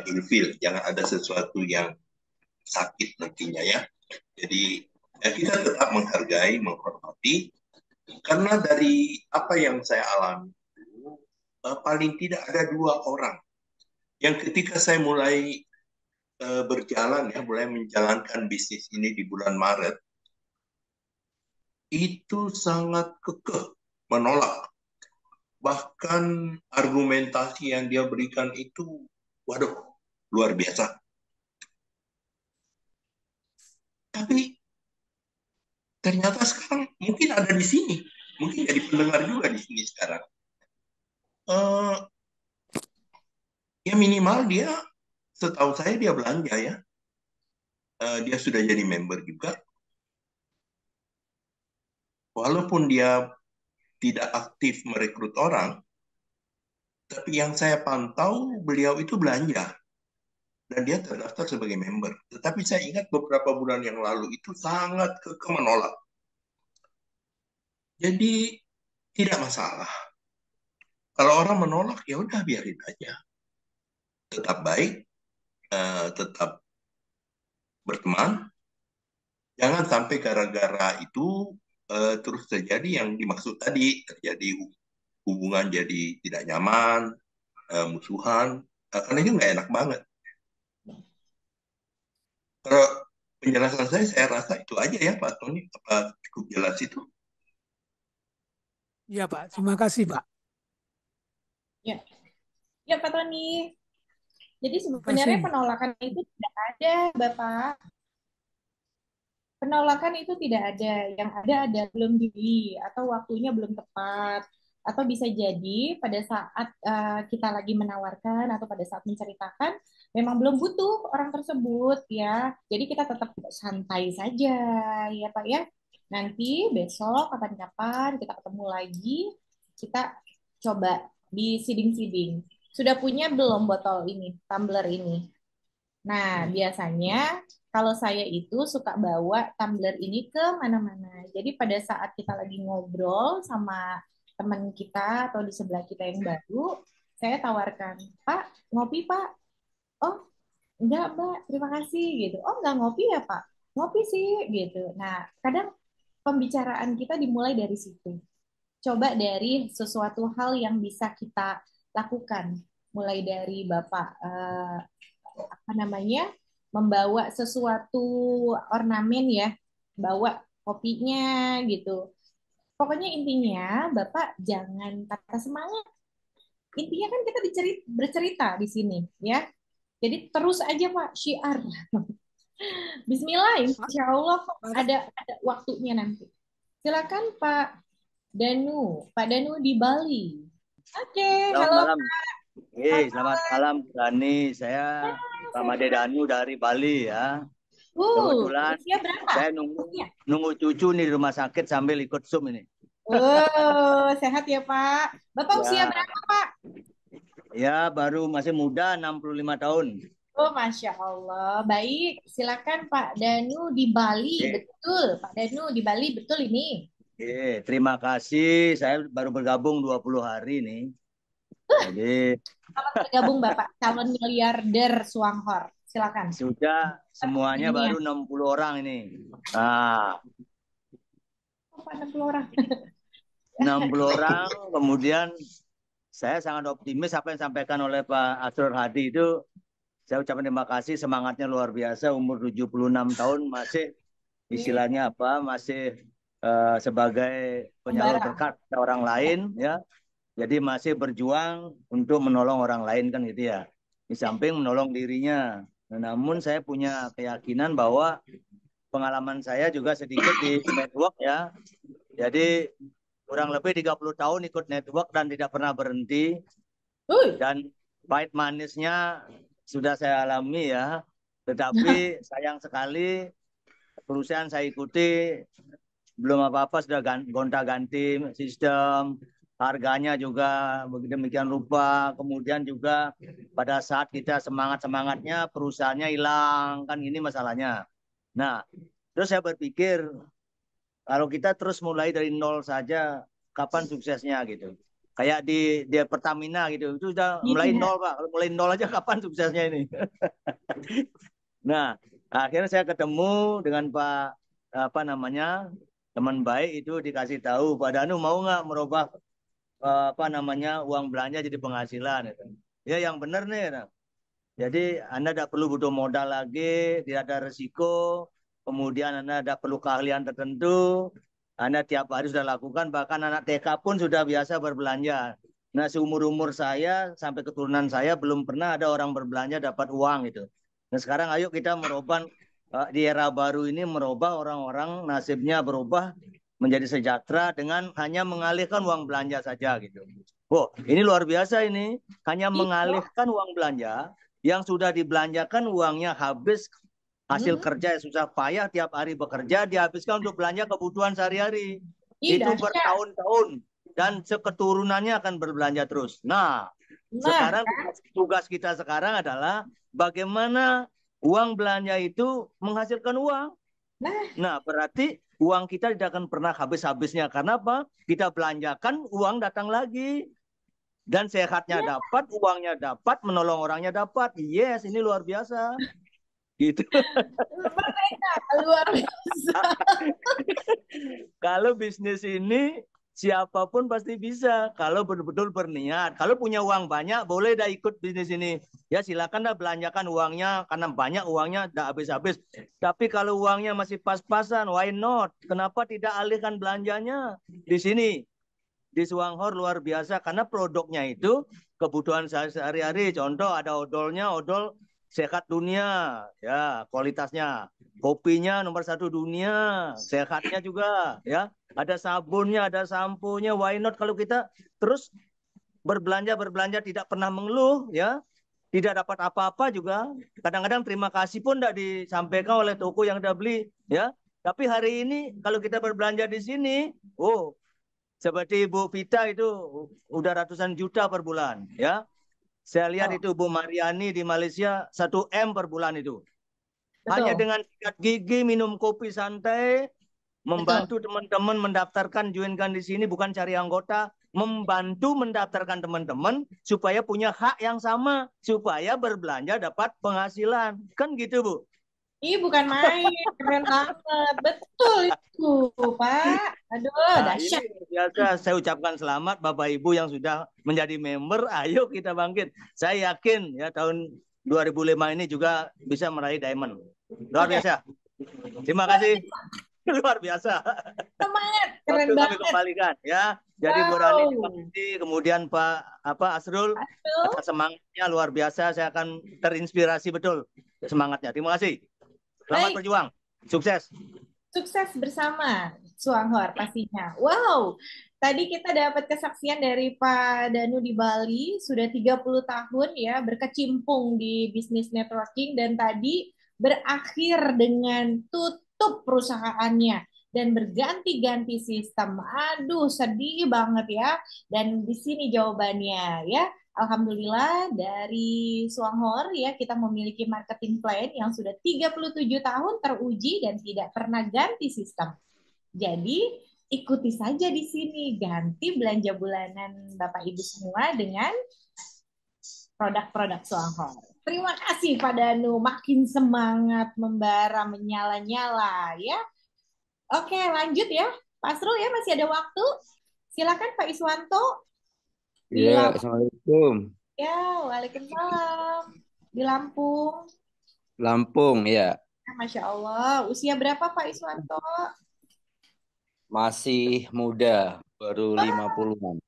B: ilfil, jangan ada sesuatu yang sakit nantinya ya. Jadi ya kita tetap menghargai, menghormati, karena dari apa yang saya alami itu paling tidak ada 2 orang yang ketika saya mulai berjalan ya, mulai menjalankan bisnis ini di bulan Maret, itu sangat kekeh menolak. Bahkan argumentasi yang dia berikan itu, waduh, luar biasa. Tapi ternyata sekarang mungkin ada di sini, mungkin jadi pendengar juga di sini sekarang. Ya minimal dia, setahu saya dia belanja ya. Dia sudah jadi member juga. Walaupun dia tidak aktif merekrut orang, tapi yang saya pantau beliau itu belanja. Dan dia terdaftar sebagai member. Tetapi saya ingat beberapa bulan yang lalu itu sangat kekeh menolak. Jadi tidak masalah. Kalau orang menolak ya udah biarin aja. Tetap baik, tetap berteman. Jangan sampai gara-gara itu terus terjadi yang dimaksud tadi, terjadi hubungan jadi tidak nyaman, musuhan. Karena itu nggak enak banget. Kalau penjelasan saya rasa itu aja ya Pak Tony. Apa cukup jelas itu?
D: Iya Pak, terima kasih Pak.
A: Ya, ya Pak Tony. Jadi
D: Terima
A: sebenarnya
D: kasih.
A: penolakan itu tidak ada, Bapak. Penolakan itu tidak ada. Yang ada belum dibeli atau waktunya belum tepat. Atau bisa jadi pada saat kita lagi menawarkan atau pada saat menceritakan memang belum butuh orang tersebut ya. Jadi kita tetap santai saja ya Pak ya. Nanti besok kapan-kapan kita ketemu lagi, kita coba di siding-siding. Sudah punya belum botol ini, tumbler ini? Nah, biasanya kalau saya itu suka bawa tumbler ini ke mana-mana. Jadi pada saat kita lagi ngobrol sama teman kita atau di sebelah kita yang baru, saya tawarkan, Pak, ngopi Pak. Oh, enggak Mbak, terima kasih gitu. Oh, enggak ngopi ya Pak? Ngopi sih gitu. Nah, kadang pembicaraan kita dimulai dari situ. Coba dari sesuatu hal yang bisa kita lakukan. Mulai dari Bapak apa namanya, membawa sesuatu ornamen ya, bawa kopinya gitu. Pokoknya intinya Bapak jangan patah semangat. Intinya kan kita bercerita di sini ya. Jadi terus aja Pak syiar. Bismillah,
D: Pak,
A: insya Allah
D: Pak,
A: ada waktunya nanti. Silakan Pak Danu, Pak Danu di Bali. Oke,
E: Selamat
A: halo
E: malam.
A: Pak.
E: Selamat malam, Rani. Saya Ramade
A: Sehat.
E: Danu dari Bali ya. Kebetulan
A: Usia berapa?
E: saya nunggu
A: Usia.
E: nunggu cucu nih di rumah sakit sambil ikut Zoom ini.
A: Sehat ya Pak. Bapak usia
E: Ya,
A: berapa Pak?
E: ya baru masih muda 65 tahun.
A: Oh, Masya Allah. Baik, silakan Pak Danu di Bali.
E: Oke,
A: Betul, Pak Danu di Bali. Betul ini.
E: terima kasih. Saya baru bergabung 20 hari nih. Jadi
A: Selamat bergabung Bapak, calon miliarder Suanghor. Silakan.
E: sudah semuanya
A: Dunia.
E: baru 60 orang ini. Nah,
A: Oh, Pak, 60 orang.
E: 60 orang, kemudian saya sangat optimis apa yang disampaikan oleh Pak Asrul Hadi itu. Saya ucapkan terima kasih, semangatnya luar biasa, umur 76 tahun masih istilahnya apa, masih sebagai penyalur
A: Pembara.
E: berkat ke orang lain ya. Jadi masih berjuang untuk menolong orang lain kan gitu ya. Di samping menolong dirinya. Nah, namun saya punya keyakinan bahwa pengalaman saya juga sedikit di network ya. Jadi kurang lebih 30 tahun ikut network dan tidak pernah berhenti. Dan pahit manisnya sudah saya alami ya. Tetapi sayang sekali perusahaan saya ikuti, belum apa-apa sudah gonta-ganti sistem, harganya juga demikian rupa. Kemudian juga pada saat kita semangat-semangatnya perusahaannya hilang, kan ini masalahnya. Nah, terus saya berpikir kalau kita terus mulai dari nol saja, kapan suksesnya gitu. Kayak di Pertamina gitu, itu sudah mulai
A: Iya.
E: nol Pak. Kalau mulai nol aja kapan suksesnya ini? Nah, akhirnya saya ketemu dengan Pak apa namanya teman baik itu, dikasih tahu Pak Danu mau nggak merubah apa namanya uang belanja jadi penghasilan gitu. Ya yang benar nih. Nah. Jadi Anda tidak perlu butuh modal lagi, tidak ada resiko, kemudian Anda tidak perlu keahlian tertentu, Anda tiap hari sudah lakukan, bahkan anak TK pun sudah biasa berbelanja. Nah seumur-umur saya sampai keturunan saya belum pernah ada orang berbelanja dapat uang gitu. Nah sekarang ayo kita merubah di era baru ini, merubah orang-orang nasibnya berubah menjadi sejahtera dengan hanya mengalihkan uang belanja saja gitu. Wow, ini luar biasa ini, hanya
A: Iya.
E: mengalihkan uang belanja yang sudah dibelanjakan uangnya habis hasil kerja yang susah payah tiap hari bekerja dihabiskan untuk belanja kebutuhan sehari-hari.
A: Ih,
E: Itu
A: dahsyat.
E: bertahun-tahun dan keturunannya akan berbelanja terus. Nah, sekarang tugas kita sekarang adalah bagaimana uang belanja itu menghasilkan uang. Nah, berarti uang kita tidak akan pernah habis-habisnya. Karena apa? Kita belanjakan, uang datang lagi. Dan sehatnya dapat, uangnya dapat, menolong orangnya dapat. Yes, ini luar biasa. Gitu.
A: Mereka luar biasa.
E: Kalau bisnis ini siapapun pasti bisa. Kalau betul-betul berniat. Kalau punya uang banyak, boleh dah ikut bisnis ini. Ya silakan dah belanjakan uangnya. Karena banyak uangnya dah habis-habis. Tapi kalau uangnya masih pas-pasan, why not? Kenapa tidak alihkan belanjanya di sini? Di Suanghor luar biasa karena produknya itu kebutuhan sehari-hari. Contoh ada odolnya, odol sehat dunia, ya kualitasnya. Kopinya nomor 1 dunia, sehatnya juga, ya. Ada sabunnya, ada sampunya. Why not kalau kita terus berbelanja tidak pernah mengeluh, ya. Tidak dapat apa-apa juga. Kadang-kadang terima kasih pun tidak disampaikan oleh toko yang sudah beli, ya. Tapi hari ini kalau kita berbelanja di sini, oh seperti Ibu Vita itu udah ratusan juta per bulan, ya. Saya lihat itu Bu Mariani di Malaysia 1 M per bulan itu. Hanya dengan sikat gigi, minum kopi santai, membantu teman-teman mendaftarkan, joinkan di sini, bukan cari anggota, membantu mendaftarkan teman-teman supaya punya hak yang sama, supaya berbelanja dapat penghasilan. Kan gitu, Bu?
A: Ih, bukan main, keren banget. Betul itu, Pak. Aduh,
E: Nah,
A: dahsyat.
E: ini biasa saya ucapkan selamat Bapak Ibu yang sudah menjadi member. Ayo kita bangkit. Saya yakin ya tahun 2005 ini juga bisa meraih diamond. Luar biasa. Terima kasih. Luar biasa.
A: Semangat, keren
E: Waktu kami
A: banget.
E: kembalikan ya. Jadi Bu Rani terima kasih. Kemudian Pak Asrul atas semangatnya luar biasa. Saya akan terinspirasi betul semangatnya. Terima kasih. Selamat berjuang. Sukses.
A: Sukses bersama Suanghor pastinya. Wow, tadi kita dapat kesaksian dari Pak Danu di Bali, sudah 30 tahun ya berkecimpung di bisnis networking dan tadi berakhir dengan tutup perusahaannya dan berganti-ganti sistem. Aduh, sedih banget ya. Dan di sini jawabannya ya. Alhamdulillah dari Suanghor ya kita memiliki marketing plan yang sudah 37 tahun teruji dan tidak pernah ganti sistem. Jadi ikuti saja di sini, ganti belanja bulanan Bapak Ibu semua dengan produk-produk Suanghor. Terima kasih Pak Danu, makin semangat membara, menyala-nyala ya. Oke, lanjut ya. Pak Asrul ya, masih ada waktu. Silakan Pak Iswanto.
F: Iya, Assalamualaikum.
A: Ya, waalaikumsalam. Di Lampung.
F: Lampung, ya.
A: Masya Allah. Usia berapa Pak Iswanto?
F: Masih muda, baru 50-an.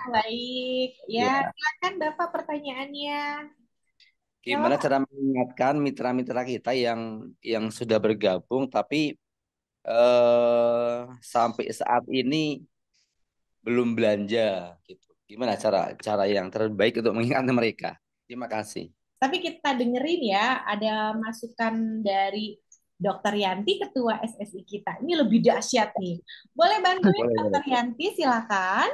A: Baik. Ya, silakan Bapak pertanyaannya.
F: Gimana cara mengingatkan mitra-mitra kita yang sudah bergabung tapi sampai saat ini belum belanja gitu. Gimana cara yang terbaik untuk mengingatkan mereka? Terima kasih.
A: Tapi kita dengerin ya, ada masukan dari Dokter Yanti, Ketua SSI kita. Ini lebih dahsyat nih. Boleh bantuin
E: Boleh, boleh.
A: Dokter Yanti, silakan.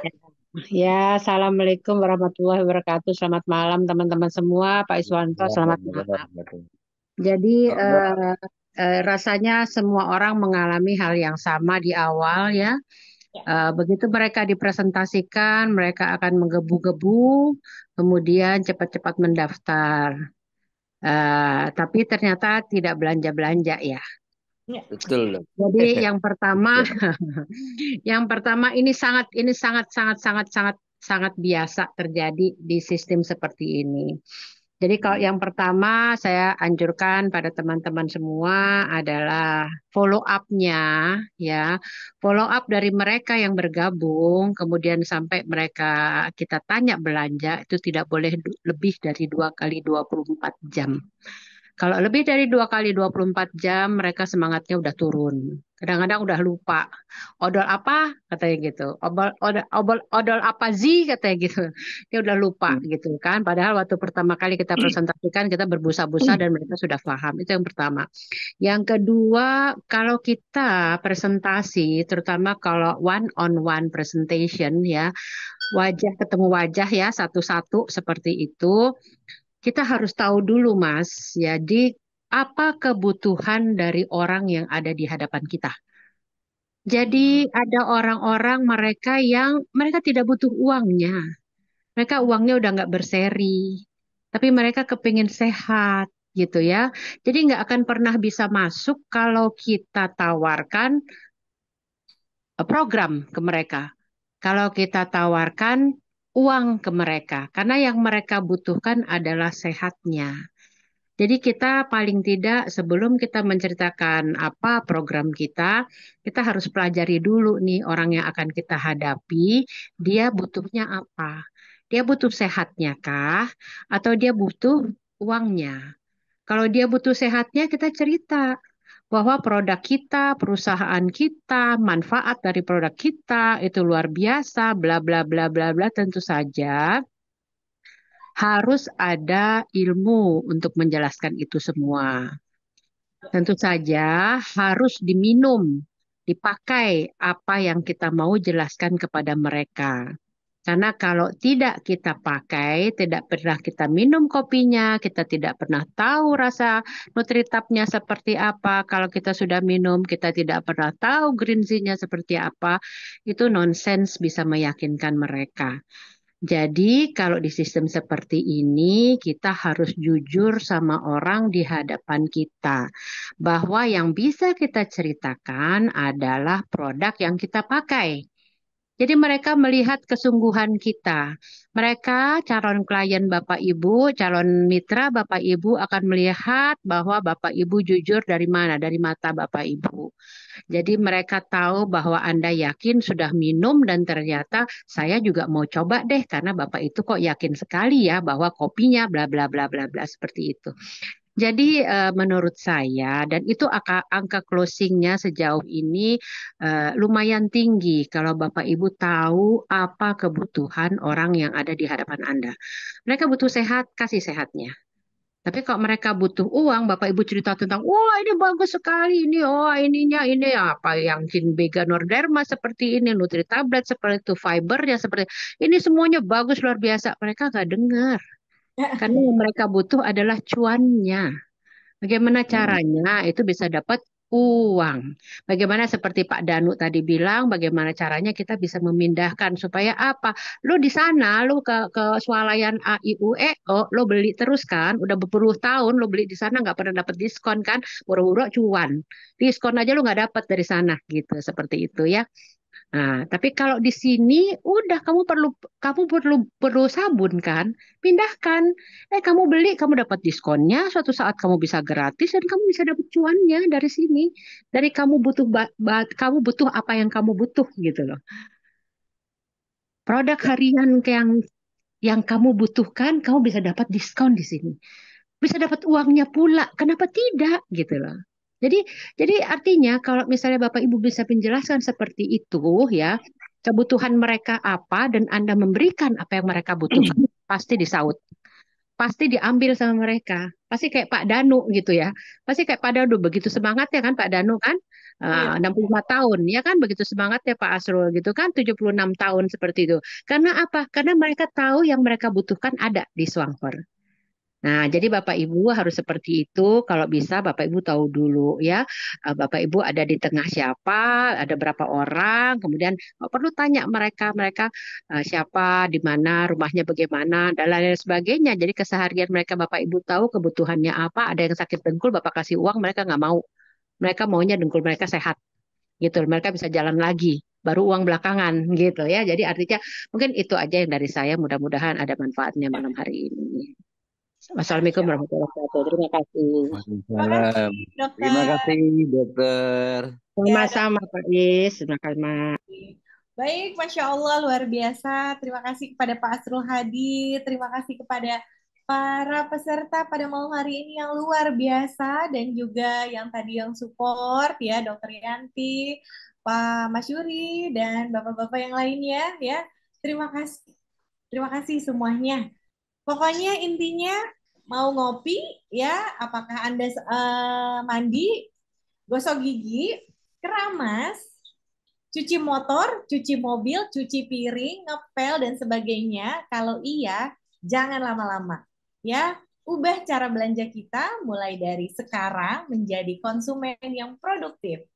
G: Ya, Assalamualaikum warahmatullahi wabarakatuh. Selamat malam teman-teman semua. Pak Iswanto, selamat malam. Jadi rasanya semua orang mengalami hal yang sama di awal ya. Begitu mereka dipresentasikan, mereka akan menggebu-gebu, kemudian cepat-cepat mendaftar. Tapi ternyata tidak belanja-belanja ya.
F: Betul.
G: Jadi yang pertama, yang pertama ini sangat sangat biasa terjadi di sistem seperti ini. Jadi kalau yang pertama saya anjurkan pada teman-teman semua adalah follow up-nya ya. Follow up dari mereka yang bergabung kemudian sampai mereka kita tanya belanja itu tidak boleh lebih dari 2 kali 24 jam. Kalau lebih dari 2 kali 24 jam, mereka semangatnya udah turun. Kadang-kadang udah lupa. Odol apa? Katanya gitu. Odol apa sih? Katanya gitu. Dia udah lupa gitu kan. Padahal waktu pertama kali kita presentasikan, kita berbusa-busa dan mereka sudah paham. Itu yang pertama. Yang kedua, kalau kita presentasi, terutama kalau one-on-one presentation ya, wajah ketemu wajah ya, satu-satu seperti itu, kita harus tahu dulu, Mas. Jadi, apa kebutuhan dari orang yang ada di hadapan kita? Jadi, ada orang-orang mereka tidak butuh uangnya. Mereka uangnya udah nggak berseri. Tapi mereka kepingin sehat, gitu ya. Jadi, nggak akan pernah bisa masuk kalau kita tawarkan program ke mereka. Kalau kita tawarkan uang ke mereka. Karena yang mereka butuhkan adalah sehatnya. Jadi kita paling tidak sebelum kita menceritakan apa program kita harus pelajari dulu nih orang yang akan kita hadapi, dia butuhnya apa? Dia butuh sehatnya kah? Atau dia butuh uangnya? Kalau dia butuh sehatnya, kita cerita bahwa produk kita, perusahaan kita, manfaat dari produk kita itu luar biasa, bla bla bla bla bla. Tentu saja harus ada ilmu untuk menjelaskan itu semua. Tentu saja harus diminum, dipakai apa yang kita mau jelaskan kepada mereka. Karena kalau tidak kita pakai, tidak pernah kita minum kopinya, kita tidak pernah tahu rasa Nutritapnya seperti apa. Kalau kita sudah minum, kita tidak pernah tahu green tea-nya seperti apa. Itu nonsens bisa meyakinkan mereka. Jadi kalau di sistem seperti ini kita harus jujur sama orang di hadapan kita. Bahwa yang bisa kita ceritakan adalah produk yang kita pakai. Jadi mereka melihat kesungguhan kita. Mereka calon klien Bapak Ibu, calon mitra Bapak Ibu akan melihat bahwa Bapak Ibu jujur dari mana? Dari mata Bapak Ibu. Jadi mereka tahu bahwa Anda yakin sudah minum dan ternyata saya juga mau coba deh karena Bapak itu kok yakin sekali ya bahwa kopinya bla bla bla bla bla seperti itu. Jadi menurut saya dan itu angka closingnya sejauh ini lumayan tinggi kalau Bapak Ibu tahu apa kebutuhan orang yang ada di hadapan Anda. Mereka butuh sehat, kasih sehatnya. Tapi kalau mereka butuh uang, Bapak Ibu cerita tentang, wah ini bagus sekali, ini, oh ininya, ini apa yang Kinbega Norderma seperti ini, Nutri Tablet seperti itu, fibernya seperti ini semuanya bagus luar biasa. Mereka nggak dengar. Karena yang mereka butuh adalah cuannya. Bagaimana caranya itu bisa dapat uang. Bagaimana seperti Pak Danu tadi bilang, bagaimana caranya kita bisa memindahkan supaya apa? Lo di sana, lo ke swalayan A, I, U, E, O, lo beli terus kan? Udah berpuluh tahun lo beli di sana nggak pernah dapat diskon kan? Buru-buru cuan. Diskon aja lo nggak dapat dari sana gitu. Seperti itu ya. Nah, tapi kalau di sini udah kamu perlu sabun kan? Pindahkan. Kamu beli, kamu dapat diskonnya, suatu saat kamu bisa gratis dan kamu bisa dapat cuannya dari sini. Dari kamu butuh kamu butuh apa yang kamu butuh gitu loh. Produk harian yang kamu butuhkan, kamu bisa dapat diskon di sini. Bisa dapat uangnya pula. Kenapa tidak gitu loh. Jadi artinya kalau misalnya Bapak Ibu bisa menjelaskan seperti itu ya, kebutuhan mereka apa dan Anda memberikan apa yang mereka butuhkan, pasti disaut. pasti diambil sama mereka. Pasti kayak Pak Danu gitu ya. Pasti kayak Pak Danu begitu semangatnya kan Pak Danu kan.
A: Iya.
G: 65 tahun ya kan begitu semangatnya Pak Asrul gitu kan 76 tahun seperti itu. Karena apa? Karena mereka tahu yang mereka butuhkan ada di Swanger. Nah, jadi Bapak Ibu harus seperti itu. Kalau bisa Bapak Ibu tahu dulu ya, Bapak Ibu ada di tengah siapa, ada berapa orang, kemudian perlu tanya mereka siapa, di mana, rumahnya bagaimana, dan lain-lain sebagainya. Jadi keseharian mereka Bapak Ibu tahu kebutuhannya apa. Ada yang sakit dengkul, Bapak kasih uang, mereka nggak mau. Mereka maunya dengkul mereka sehat, gitu. Mereka bisa jalan lagi. Baru uang belakangan gitu ya. Jadi artinya mungkin itu aja yang dari saya. Mudah-mudahan ada manfaatnya malam hari ini. Wassalamualaikum
A: Masya Allah.
G: warahmatullahi wabarakatuh. Terima kasih.
A: Terima
F: Waalaikumsalam.
A: kasih,
F: Terima
A: dokter.
F: kasih, dokter.
A: Ya,
G: Sama-sama Pak Is. Terima kasih.
A: baik, Masya Allah, luar biasa. Terima kasih kepada Pak Asrul Hadi. Terima kasih kepada para peserta pada malam hari ini yang luar biasa. Dan juga yang tadi yang support, ya, Dokter Yanti, Pak Masyuri, dan Bapak-Bapak yang lainnya, ya. Terima kasih. Terima kasih semuanya. Pokoknya intinya mau ngopi, ya, apakah Anda mandi, gosok gigi, keramas, cuci motor, cuci mobil, cuci piring, ngepel, dan sebagainya. Kalau iya, jangan lama-lama. Ya, ubah cara belanja kita mulai dari sekarang menjadi konsumen yang produktif,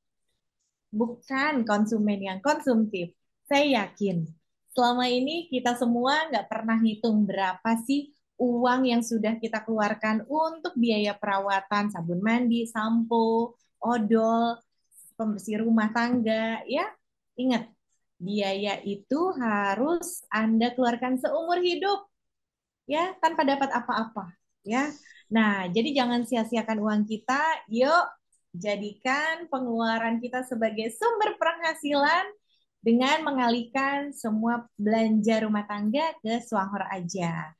A: bukan konsumen yang konsumtif. Saya yakin selama ini kita semua nggak pernah hitung berapa sih uang yang sudah kita keluarkan untuk biaya perawatan, sabun mandi, sampo, odol, pembersih rumah tangga, ya. Ingat, biaya itu harus Anda keluarkan seumur hidup, ya, tanpa dapat apa-apa, ya. Nah, jadi jangan sia-siakan uang kita. Yuk, jadikan pengeluaran kita sebagai sumber penghasilan dengan mengalihkan semua belanja rumah tangga ke Swanghor aja.